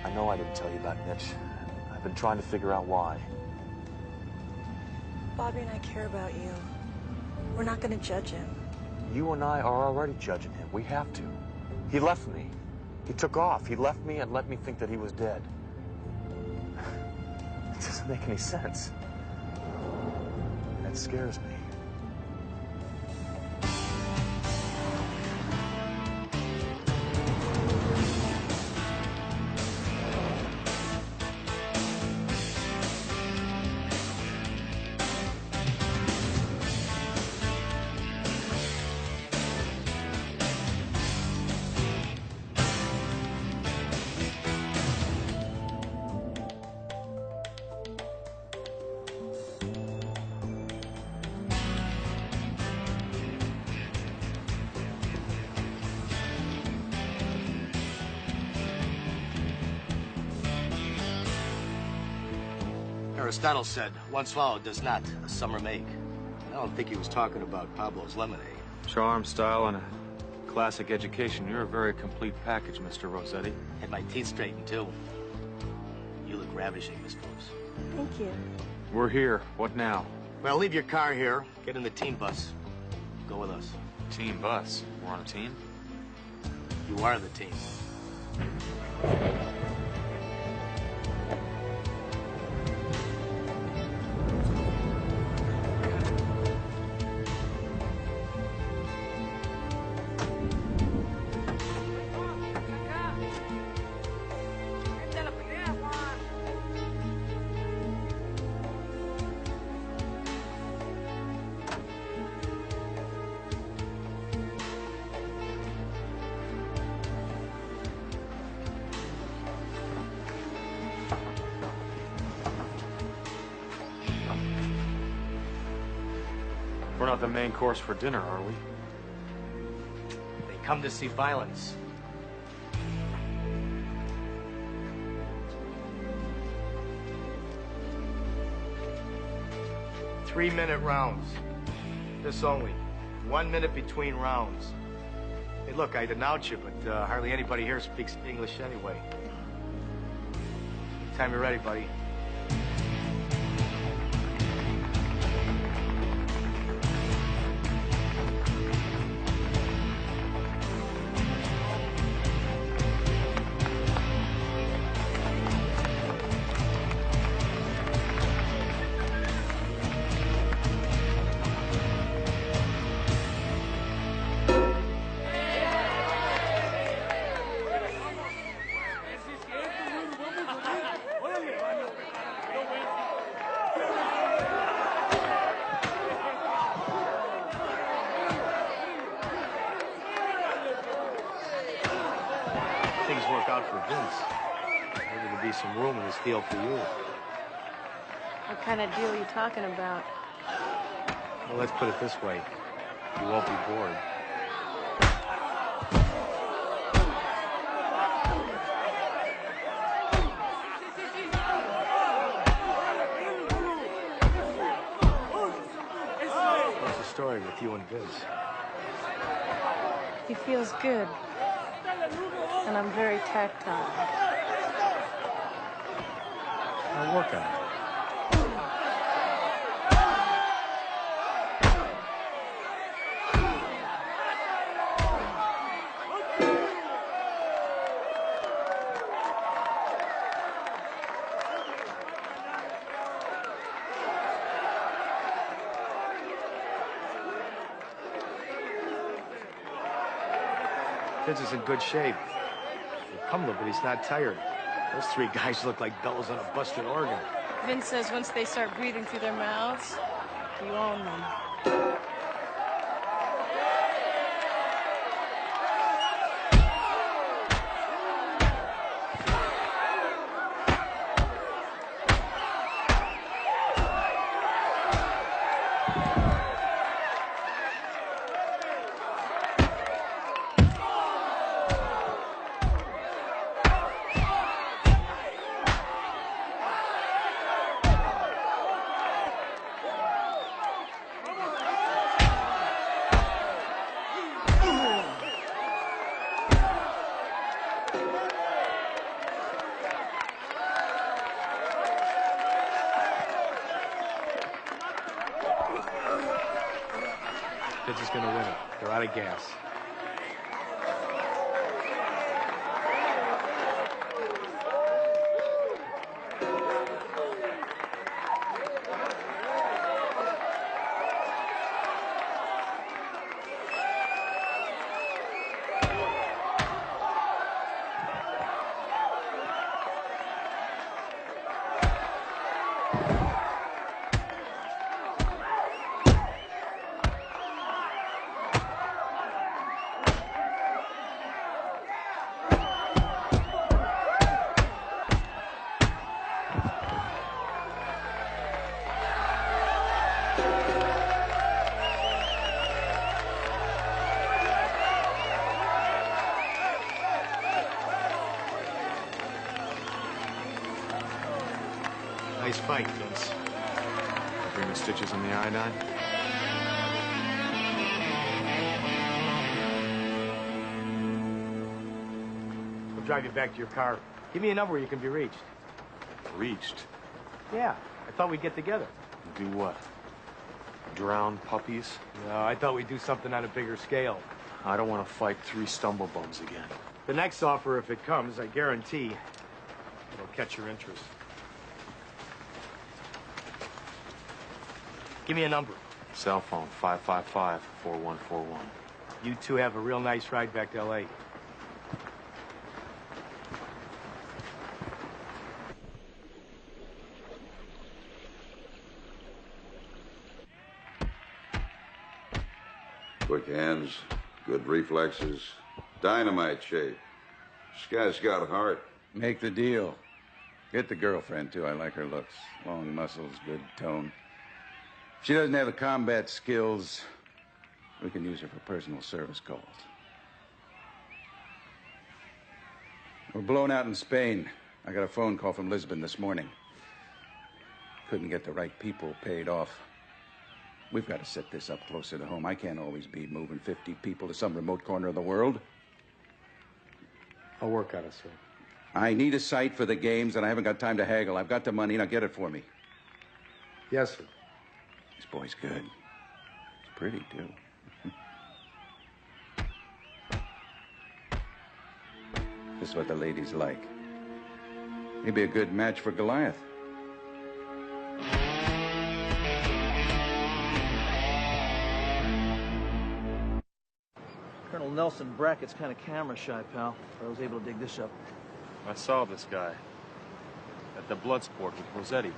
I know I didn't tell you about Mitch. I've been trying to figure out why. Bobby and I care about you. We're not going to judge him. You and I are already judging him. We have to. He left me. He took off. He left me and let me think that he was dead. It doesn't make any sense. That scares me. Aristotle said, one swallow does not a summer make. I don't think he was talking about Pablo's lemonade. Charm, style, and a classic education. You're a very complete package, Mr. Rossetti. Had my teeth straightened, too. You look ravishing, Miss Phillips. Thank you. We're here. What now? Well, leave your car here. Get in the team bus. Go with us. Team bus. We're on a team? You are the team. We're not the main course for dinner, are we? They come to see violence. Three-minute rounds. This only. 1 minute between rounds. Hey, look, I'd announce you, but hardly anybody here speaks English anyway. Anytime you're ready, buddy. Things work out for Vince. Maybe there'll be some room in this deal for you. What kind of deal are you talking about? Well, let's put it this way. You won't be bored. What's the story with you and Vince? He feels good. And I'm very tactile. I'll work on it. Vince is in good shape. He'll come a little, but he's not tired. Those three guys look like bells on a busted organ. Vince says once they start breathing through their mouths, you own them. Vince is gonna win it. They're out of gas. Nice fight, Vince. Bring the stitches on the iodine? We'll drive you back to your car. Give me a number where you can be reached. Reached? Yeah, I thought we'd get together. Do what? Drown puppies? No, I thought we'd do something on a bigger scale. I don't want to fight 3 stumble bums again. The next offer, if it comes, I guarantee it'll catch your interest. Give me a number. Cell phone, 555-4141. You two have a real nice ride back to L.A. Quick hands, good reflexes, dynamite shape. This guy's got a heart. Make the deal. Get the girlfriend, too. I like her looks. Long muscles, good tone. If she doesn't have the combat skills, we can use her for personal service calls. We're blown out in Spain. I got a phone call from Lisbon this morning. Couldn't get the right people paid off. We've got to set this up closer to home. I can't always be moving 50 people to some remote corner of the world. I'll work on it, sir. I need a site for the games, and I haven't got time to haggle. I've got the money. Now get it for me. Yes, sir. This boy's good. He's pretty, too. This is what the ladies like. He'd be a good match for Goliath. Colonel Nelson Brackett's kind of camera shy, pal. I was able to dig this up. I saw this guy at the Bloodsport with Rossetti.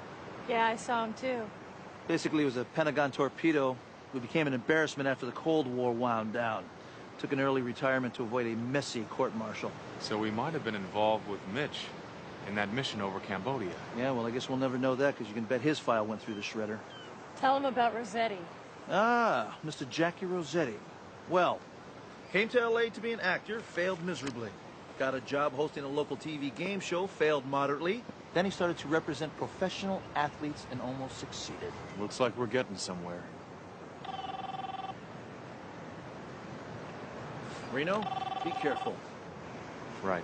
Yeah, I saw him too. Basically, it was a Pentagon torpedo who became an embarrassment after the Cold War wound down. Took an early retirement to avoid a messy court-martial. So he might have been involved with Mitch in that mission over Cambodia. Yeah, well, I guess we'll never know that because you can bet his file went through the shredder. Tell him about Rossetti. Ah, Mr. Jackie Rossetti. Well, came to L.A. to be an actor, failed miserably. Got a job hosting a local TV game show, failed moderately. Then he started to represent professional athletes and almost succeeded. Looks like we're getting somewhere. Reno, be careful. Right.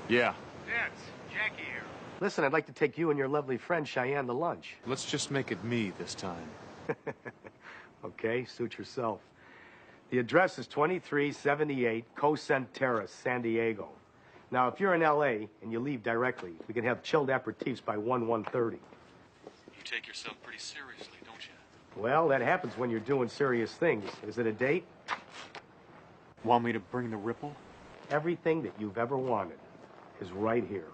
Yeah. Vince, Jackie here. Listen, I'd like to take you and your lovely friend Cheyenne to lunch. Let's just make it me this time. Okay, suit yourself. The address is 2378 Cocent Terrace, San Diego. Now, if you're in L.A. and you leave directly, we can have chilled aperitifs by 1:30. You take yourself pretty seriously, don't you? Well, that happens when you're doing serious things. Is it a date? Want me to bring the ripple? Everything that you've ever wanted is right here.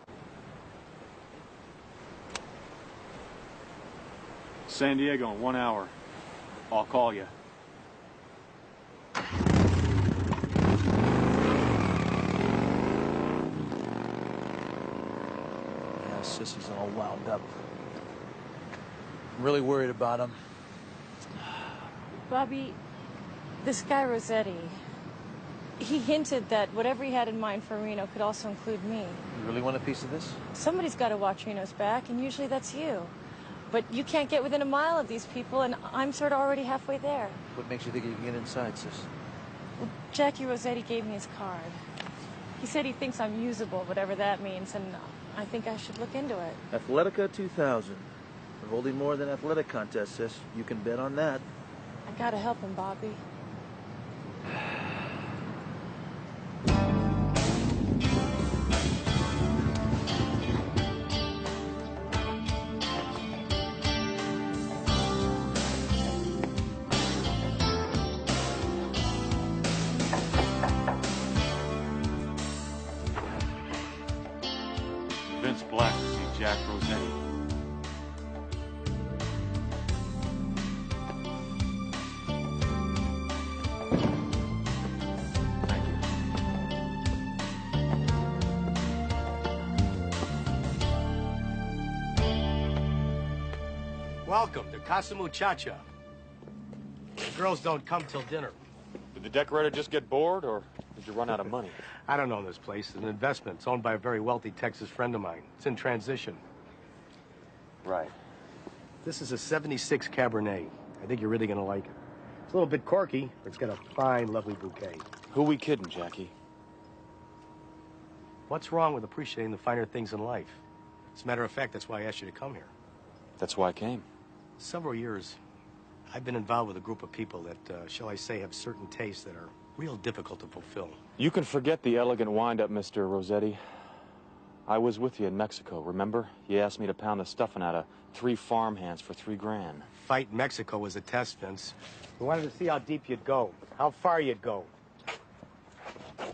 San Diego in 1 hour. I'll call you. Yeah, Sissy's all wound up. I'm really worried about him. Bobby, this guy Rossetti, he hinted that whatever he had in mind for Reno could also include me. You really want a piece of this? Somebody's got to watch Reno's back, and usually that's you. But you can't get within a mile of these people, and I'm sort of already halfway there. What makes you think you can get inside, Sis? Well, Jackie Rossetti gave me his card. He said he thinks I'm usable, whatever that means, and I think I should look into it. Athletica 2000. We're holding more than athletic contests, Sis. You can bet on that. I gotta help him, Bobby. Vince Black to see Jack Rossetti. Welcome to Casa Muchacha. The girls don't come till dinner. Did the decorator just get bored, or did you run out of money? I don't own this place. It's an investment. It's owned by a very wealthy Texas friend of mine. It's in transition. Right. This is a 76 Cabernet. I think you're really going to like it. It's a little bit corky, but it's got a fine, lovely bouquet. Who we kidding, Jackie? What's wrong with appreciating the finer things in life? As a matter of fact, that's why I asked you to come here. That's why I came. Several years, I've been involved with a group of people that, shall I say, have certain tastes that are real difficult to fulfill. You can forget the elegant wind-up, Mr. Rossetti. I was with you in Mexico, remember? You asked me to pound the stuffing out of 3 farmhands for $3 grand. Fight Mexico was a test, Vince. We wanted to see how deep you'd go, how far you'd go.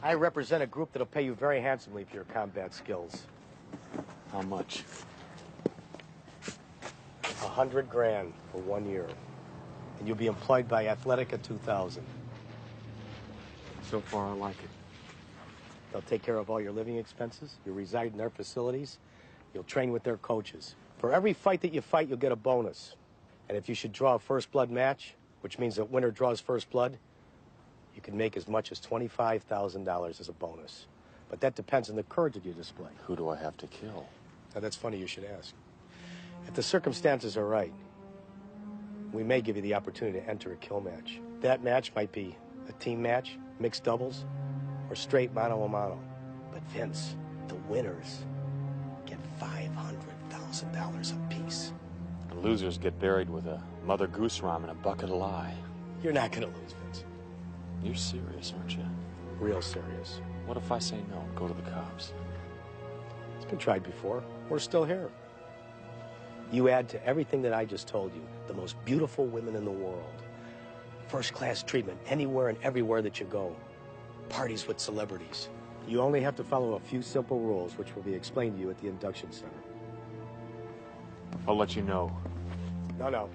I represent a group that'll pay you very handsomely for your combat skills. How much? 100 grand for 1 year. And you'll be employed by Athletica 2000. So far, I like it. They'll take care of all your living expenses. You'll reside in their facilities. You'll train with their coaches. For every fight that you fight, you'll get a bonus. And if you should draw a first blood match, which means that winner draws first blood, you can make as much as $25,000 as a bonus. But that depends on the courage that you display. Who do I have to kill? Now, that's funny you should ask. If the circumstances are right, We may give you the opportunity to enter a kill match. That match might be a team match, mixed doubles, or straight mano-a-mano. But Vince, the winners get $500,000 apiece. The losers get buried with a Mother Goose rum and a bucket of lye. You're not gonna lose, Vince. You're serious, aren't you? Real serious. What if I say no and go to the cops? It's been tried before. We're still here. You add to everything that I just told you, the most beautiful women in the world. First-class treatment anywhere and everywhere that you go. Parties with celebrities. You only have to follow a few simple rules, which will be explained to you at the induction center. I'll let you know. No.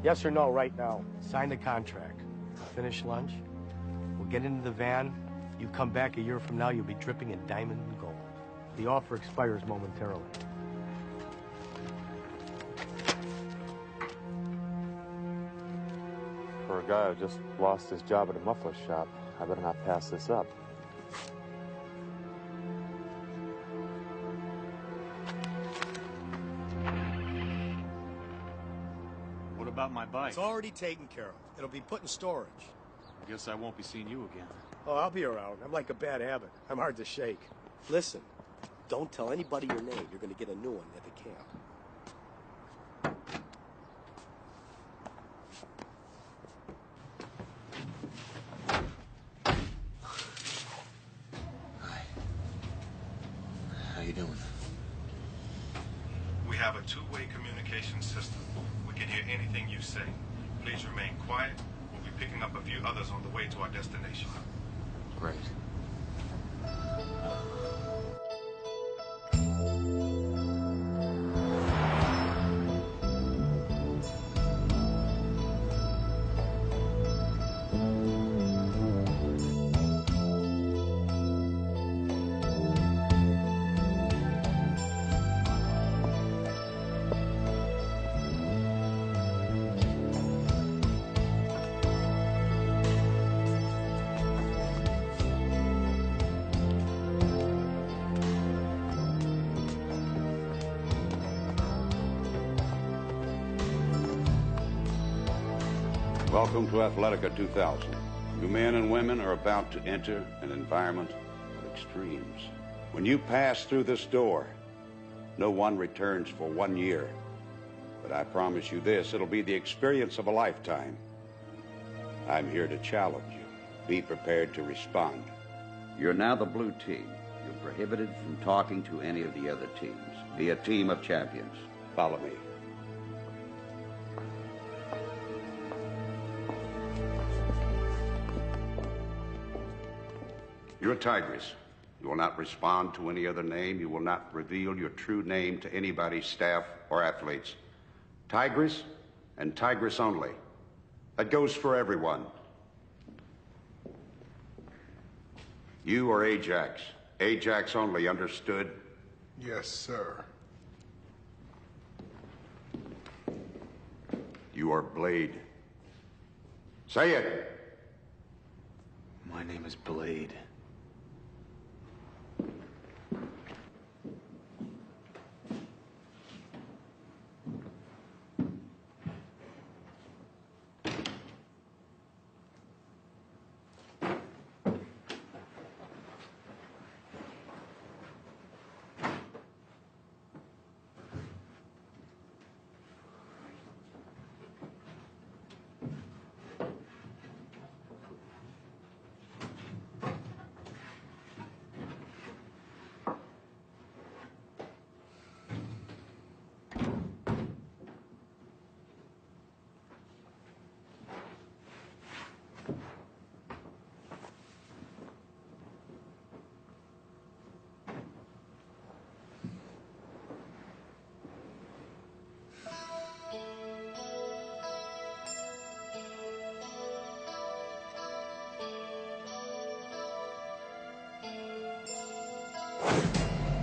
Yes or no right now. Sign the contract. Finish lunch. We'll get into the van. You come back a year from now, you'll be dripping in diamond and gold. The offer expires momentarily. For a guy who just lost his job at a muffler shop, I better not pass this up. What about my bike? It's already taken care of. It'll be put in storage. I guess I won't be seeing you again. Oh, I'll be around. I'm like a bad habit. I'm hard to shake. Listen, don't tell anybody your name. You're going to get a new one at the camp. How you doing? We have a two-way communication system. We can hear anything you say. Please remain quiet. We'll be picking up a few others on the way to our destination. Great. Welcome to Athletica 2000. You men and women are about to enter an environment of extremes. When you pass through this door, no one returns for 1 year. But I promise you this, it'll be the experience of a lifetime. I'm here to challenge you. Be prepared to respond. You're now the blue team. You're prohibited from talking to any of the other teams. Be a team of champions. Follow me. You're a Tigress. You will not respond to any other name. You will not reveal your true name to anybody, staff or athletes. Tigress and Tigress only. That goes for everyone. You are Ajax. Ajax only, understood? Yes, sir. You are Blade. Say it. My name is Blade.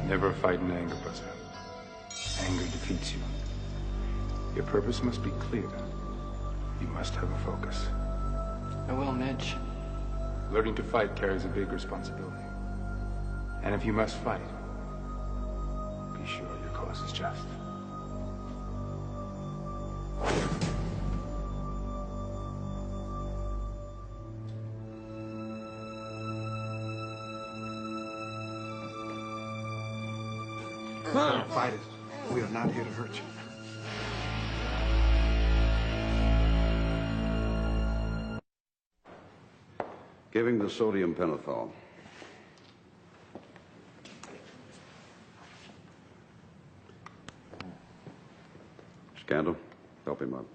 Never fight in anger, brother. Anger defeats you. Your purpose must be clear. You must have a focus. I will, Mitch. Learning to fight carries a big responsibility. And if you must fight, be sure your cause is just. Don't fight it. We are not here to hurt you. Give him the sodium pentothal. Scandal, help him up.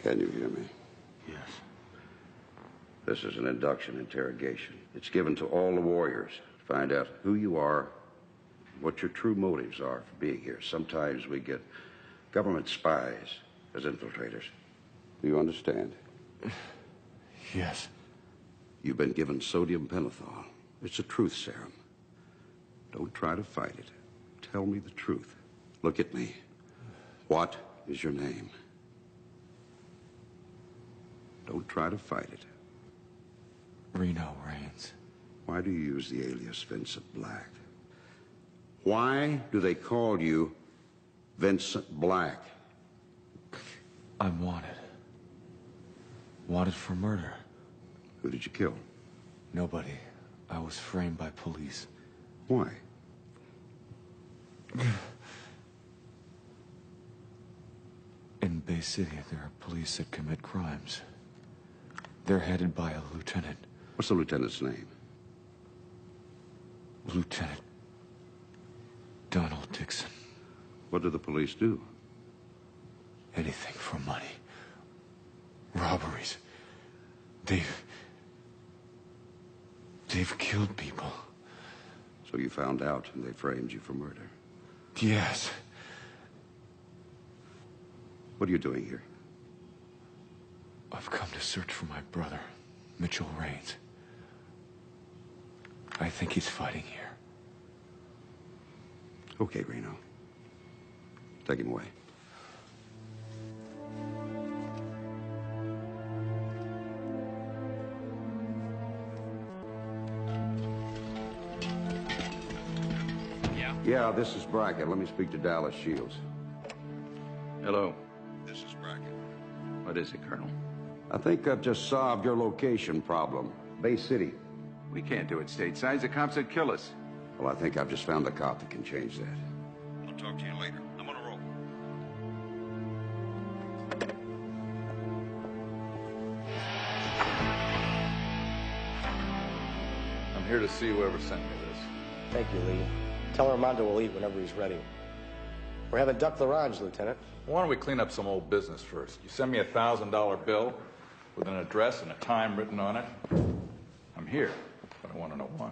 Can you hear me? Yes. This is an induction interrogation. It's given to all the warriors to find out who you are, what your true motives are for being here. Sometimes we get government spies as infiltrators. Do you understand? Yes. You've been given sodium pentothal. It's a truth serum. Don't try to fight it. Tell me the truth. Look at me. What is your name? Don't try to fight it. Reno Raines. Why do you use the alias Vincent Black? Why do they call you Vincent Black? I'm wanted. Wanted for murder. Who did you kill? Nobody. I was framed by police. Why? In Bay City, there are police that commit crimes. They're headed by a lieutenant. What's the lieutenant's name? Lieutenant Donald Dixon. What do the police do? Anything for money. Robberies. They've killed people. So you found out and they framed you for murder? Yes. What are you doing here? I've come to search for my brother, Mitchell Raines. I think he's fighting here. Okay, Reno. Take him away. Yeah, this is Brackett. Let me speak to Dallas Shields. Hello. This is Brackett. What is it, Colonel? I think I've just solved your location problem. Bay City. We can't do it stateside. The cops would kill us. Well, I think I've just found a cop that can change that. I'll talk to you later. I'm on a roll. I'm here to see whoever sent me this. Thank you, Lee. Tell Armando we'll leave whenever he's ready. We're having duck the range, Lieutenant. Why don't we clean up some old business first? You send me a $1,000 bill with an address and a time written on it. I'm here, but I want to know why.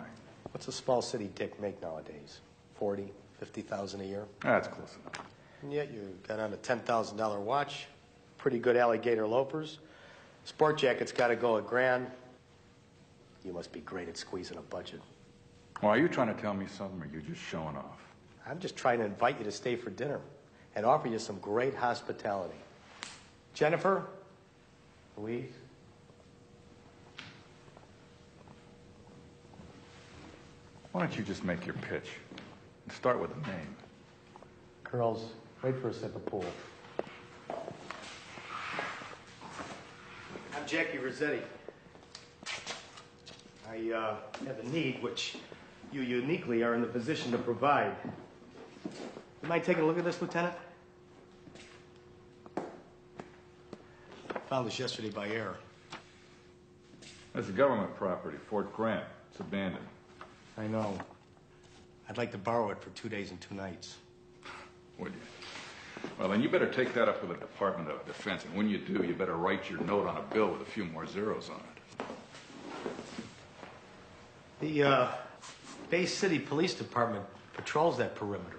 What's a small city dick make nowadays? 40, 50,000 a year? That's close enough. And yet you got on a $10,000 watch, pretty good alligator loafers. Sport jacket's got to go $1,000. You must be great at squeezing a budget. Well, are you trying to tell me something, or are you just showing off? I'm just trying to invite you to stay for dinner and offer you some great hospitality. Jennifer? Louise? Why don't you just make your pitch and start with a name? Girls, wait for us at the pool. I'm Jackie Rossetti. I have a need which you uniquely are in the position to provide. You mind taking a look at this, Lieutenant? Found this yesterday by error. That's a government property, Fort Grant. It's abandoned. I know. I'd like to borrow it for 2 days and 2 nights. Would you? Well, then you better take that up with the Department of Defense, and when you do, you better write your note on a bill with a few more zeros on it. The Bay City Police Department patrols that perimeter.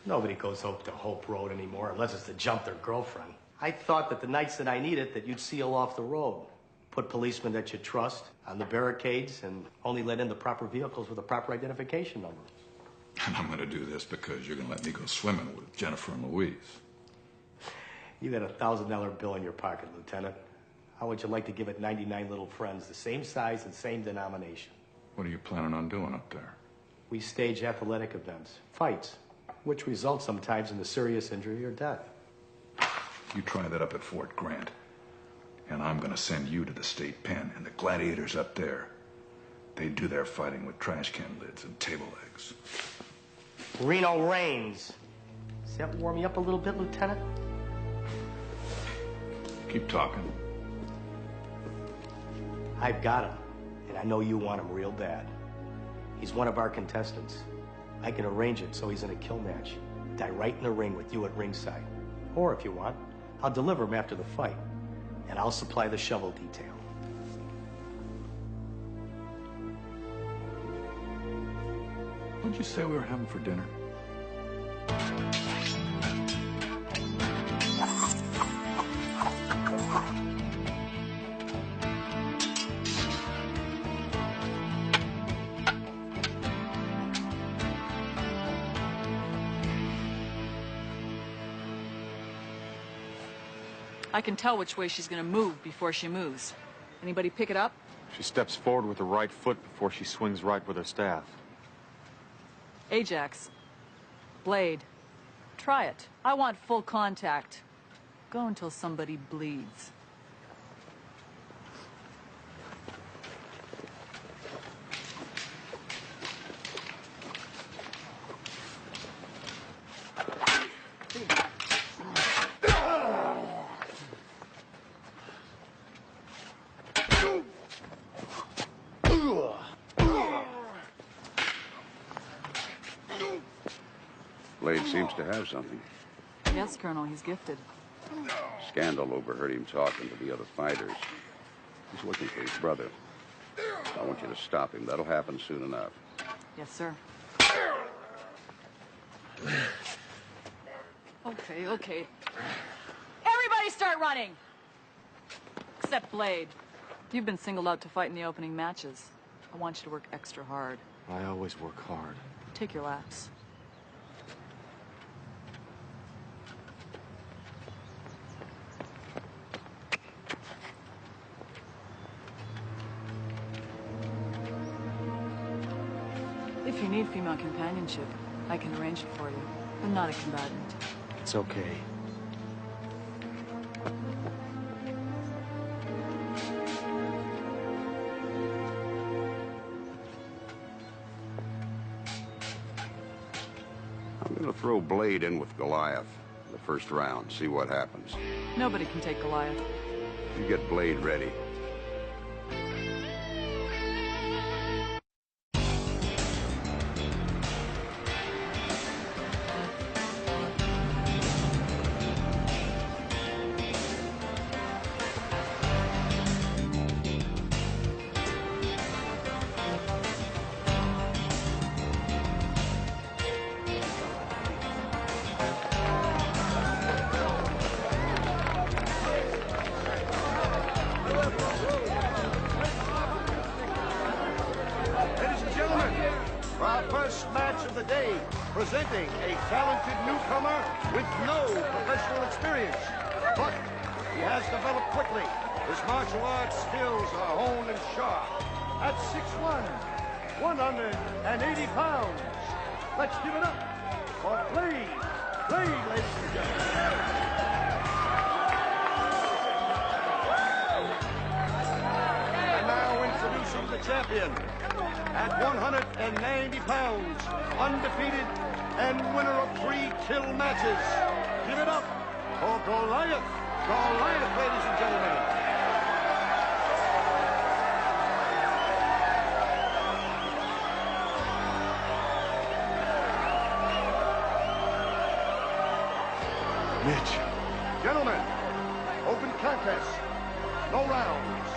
Nobody goes out to Hope Road anymore unless it's to jump their girlfriend. I thought that the nights that I need it, that you'd seal off the road. Put policemen that you trust on the barricades and only let in the proper vehicles with the proper identification number. And I'm going to do this because you're going to let me go swimming with Jennifer and Louise. You got a $1,000 bill in your pocket, Lieutenant. How would you like to give it 99 little friends, the same size and same denomination? What are you planning on doing up there? We stage athletic events, fights, which result sometimes in the serious injury or death. You try that up at Fort Grant, and I'm gonna send you to the state pen. And the gladiators up there, they do their fighting with trash can lids and table legs. Reno Reigns. Does that warm you up a little bit, Lieutenant? Keep talking. I've got him, and I know you want him real bad. He's one of our contestants. I can arrange it so he's in a kill match. Die right in the ring with you at ringside. Or if you want, I'll deliver him after the fight, and I'll supply the shovel detail. What'd you say we were having for dinner? I can tell which way she's gonna move before she moves. Anybody pick it up? She steps forward with her right foot before she swings right with her staff. Ajax. Blade. Try it. I want full contact. Go until somebody bleeds. Blade seems to have something. Yes, Colonel, he's gifted. Scandal overheard him talking to the other fighters. He's looking for his brother. I want you to stop him. That'll happen soon enough. Yes, sir. Okay. Everybody start running! Except Blade. You've been singled out to fight in the opening matches. I want you to work extra hard. I always work hard. Take your laps. If you need female companionship, I can arrange it for you. I'm not a combatant. It's okay. I'm going to throw Blade in with Goliath in the first round, see what happens. Nobody can take Goliath. You get Blade ready. Ladies and gentlemen, for our first match of the day, presenting a talented newcomer with no professional experience. But he has developed quickly. His martial arts skills are honed and sharp. At 6'1", 180 pounds. Let's give it up for Blade. Blade, ladies and gentlemen. Introducing the champion at 190 pounds, undefeated and winner of 3 kill matches. Give it up for Goliath. Goliath, ladies and gentlemen. Mitch. Gentlemen, open contest. No rounds.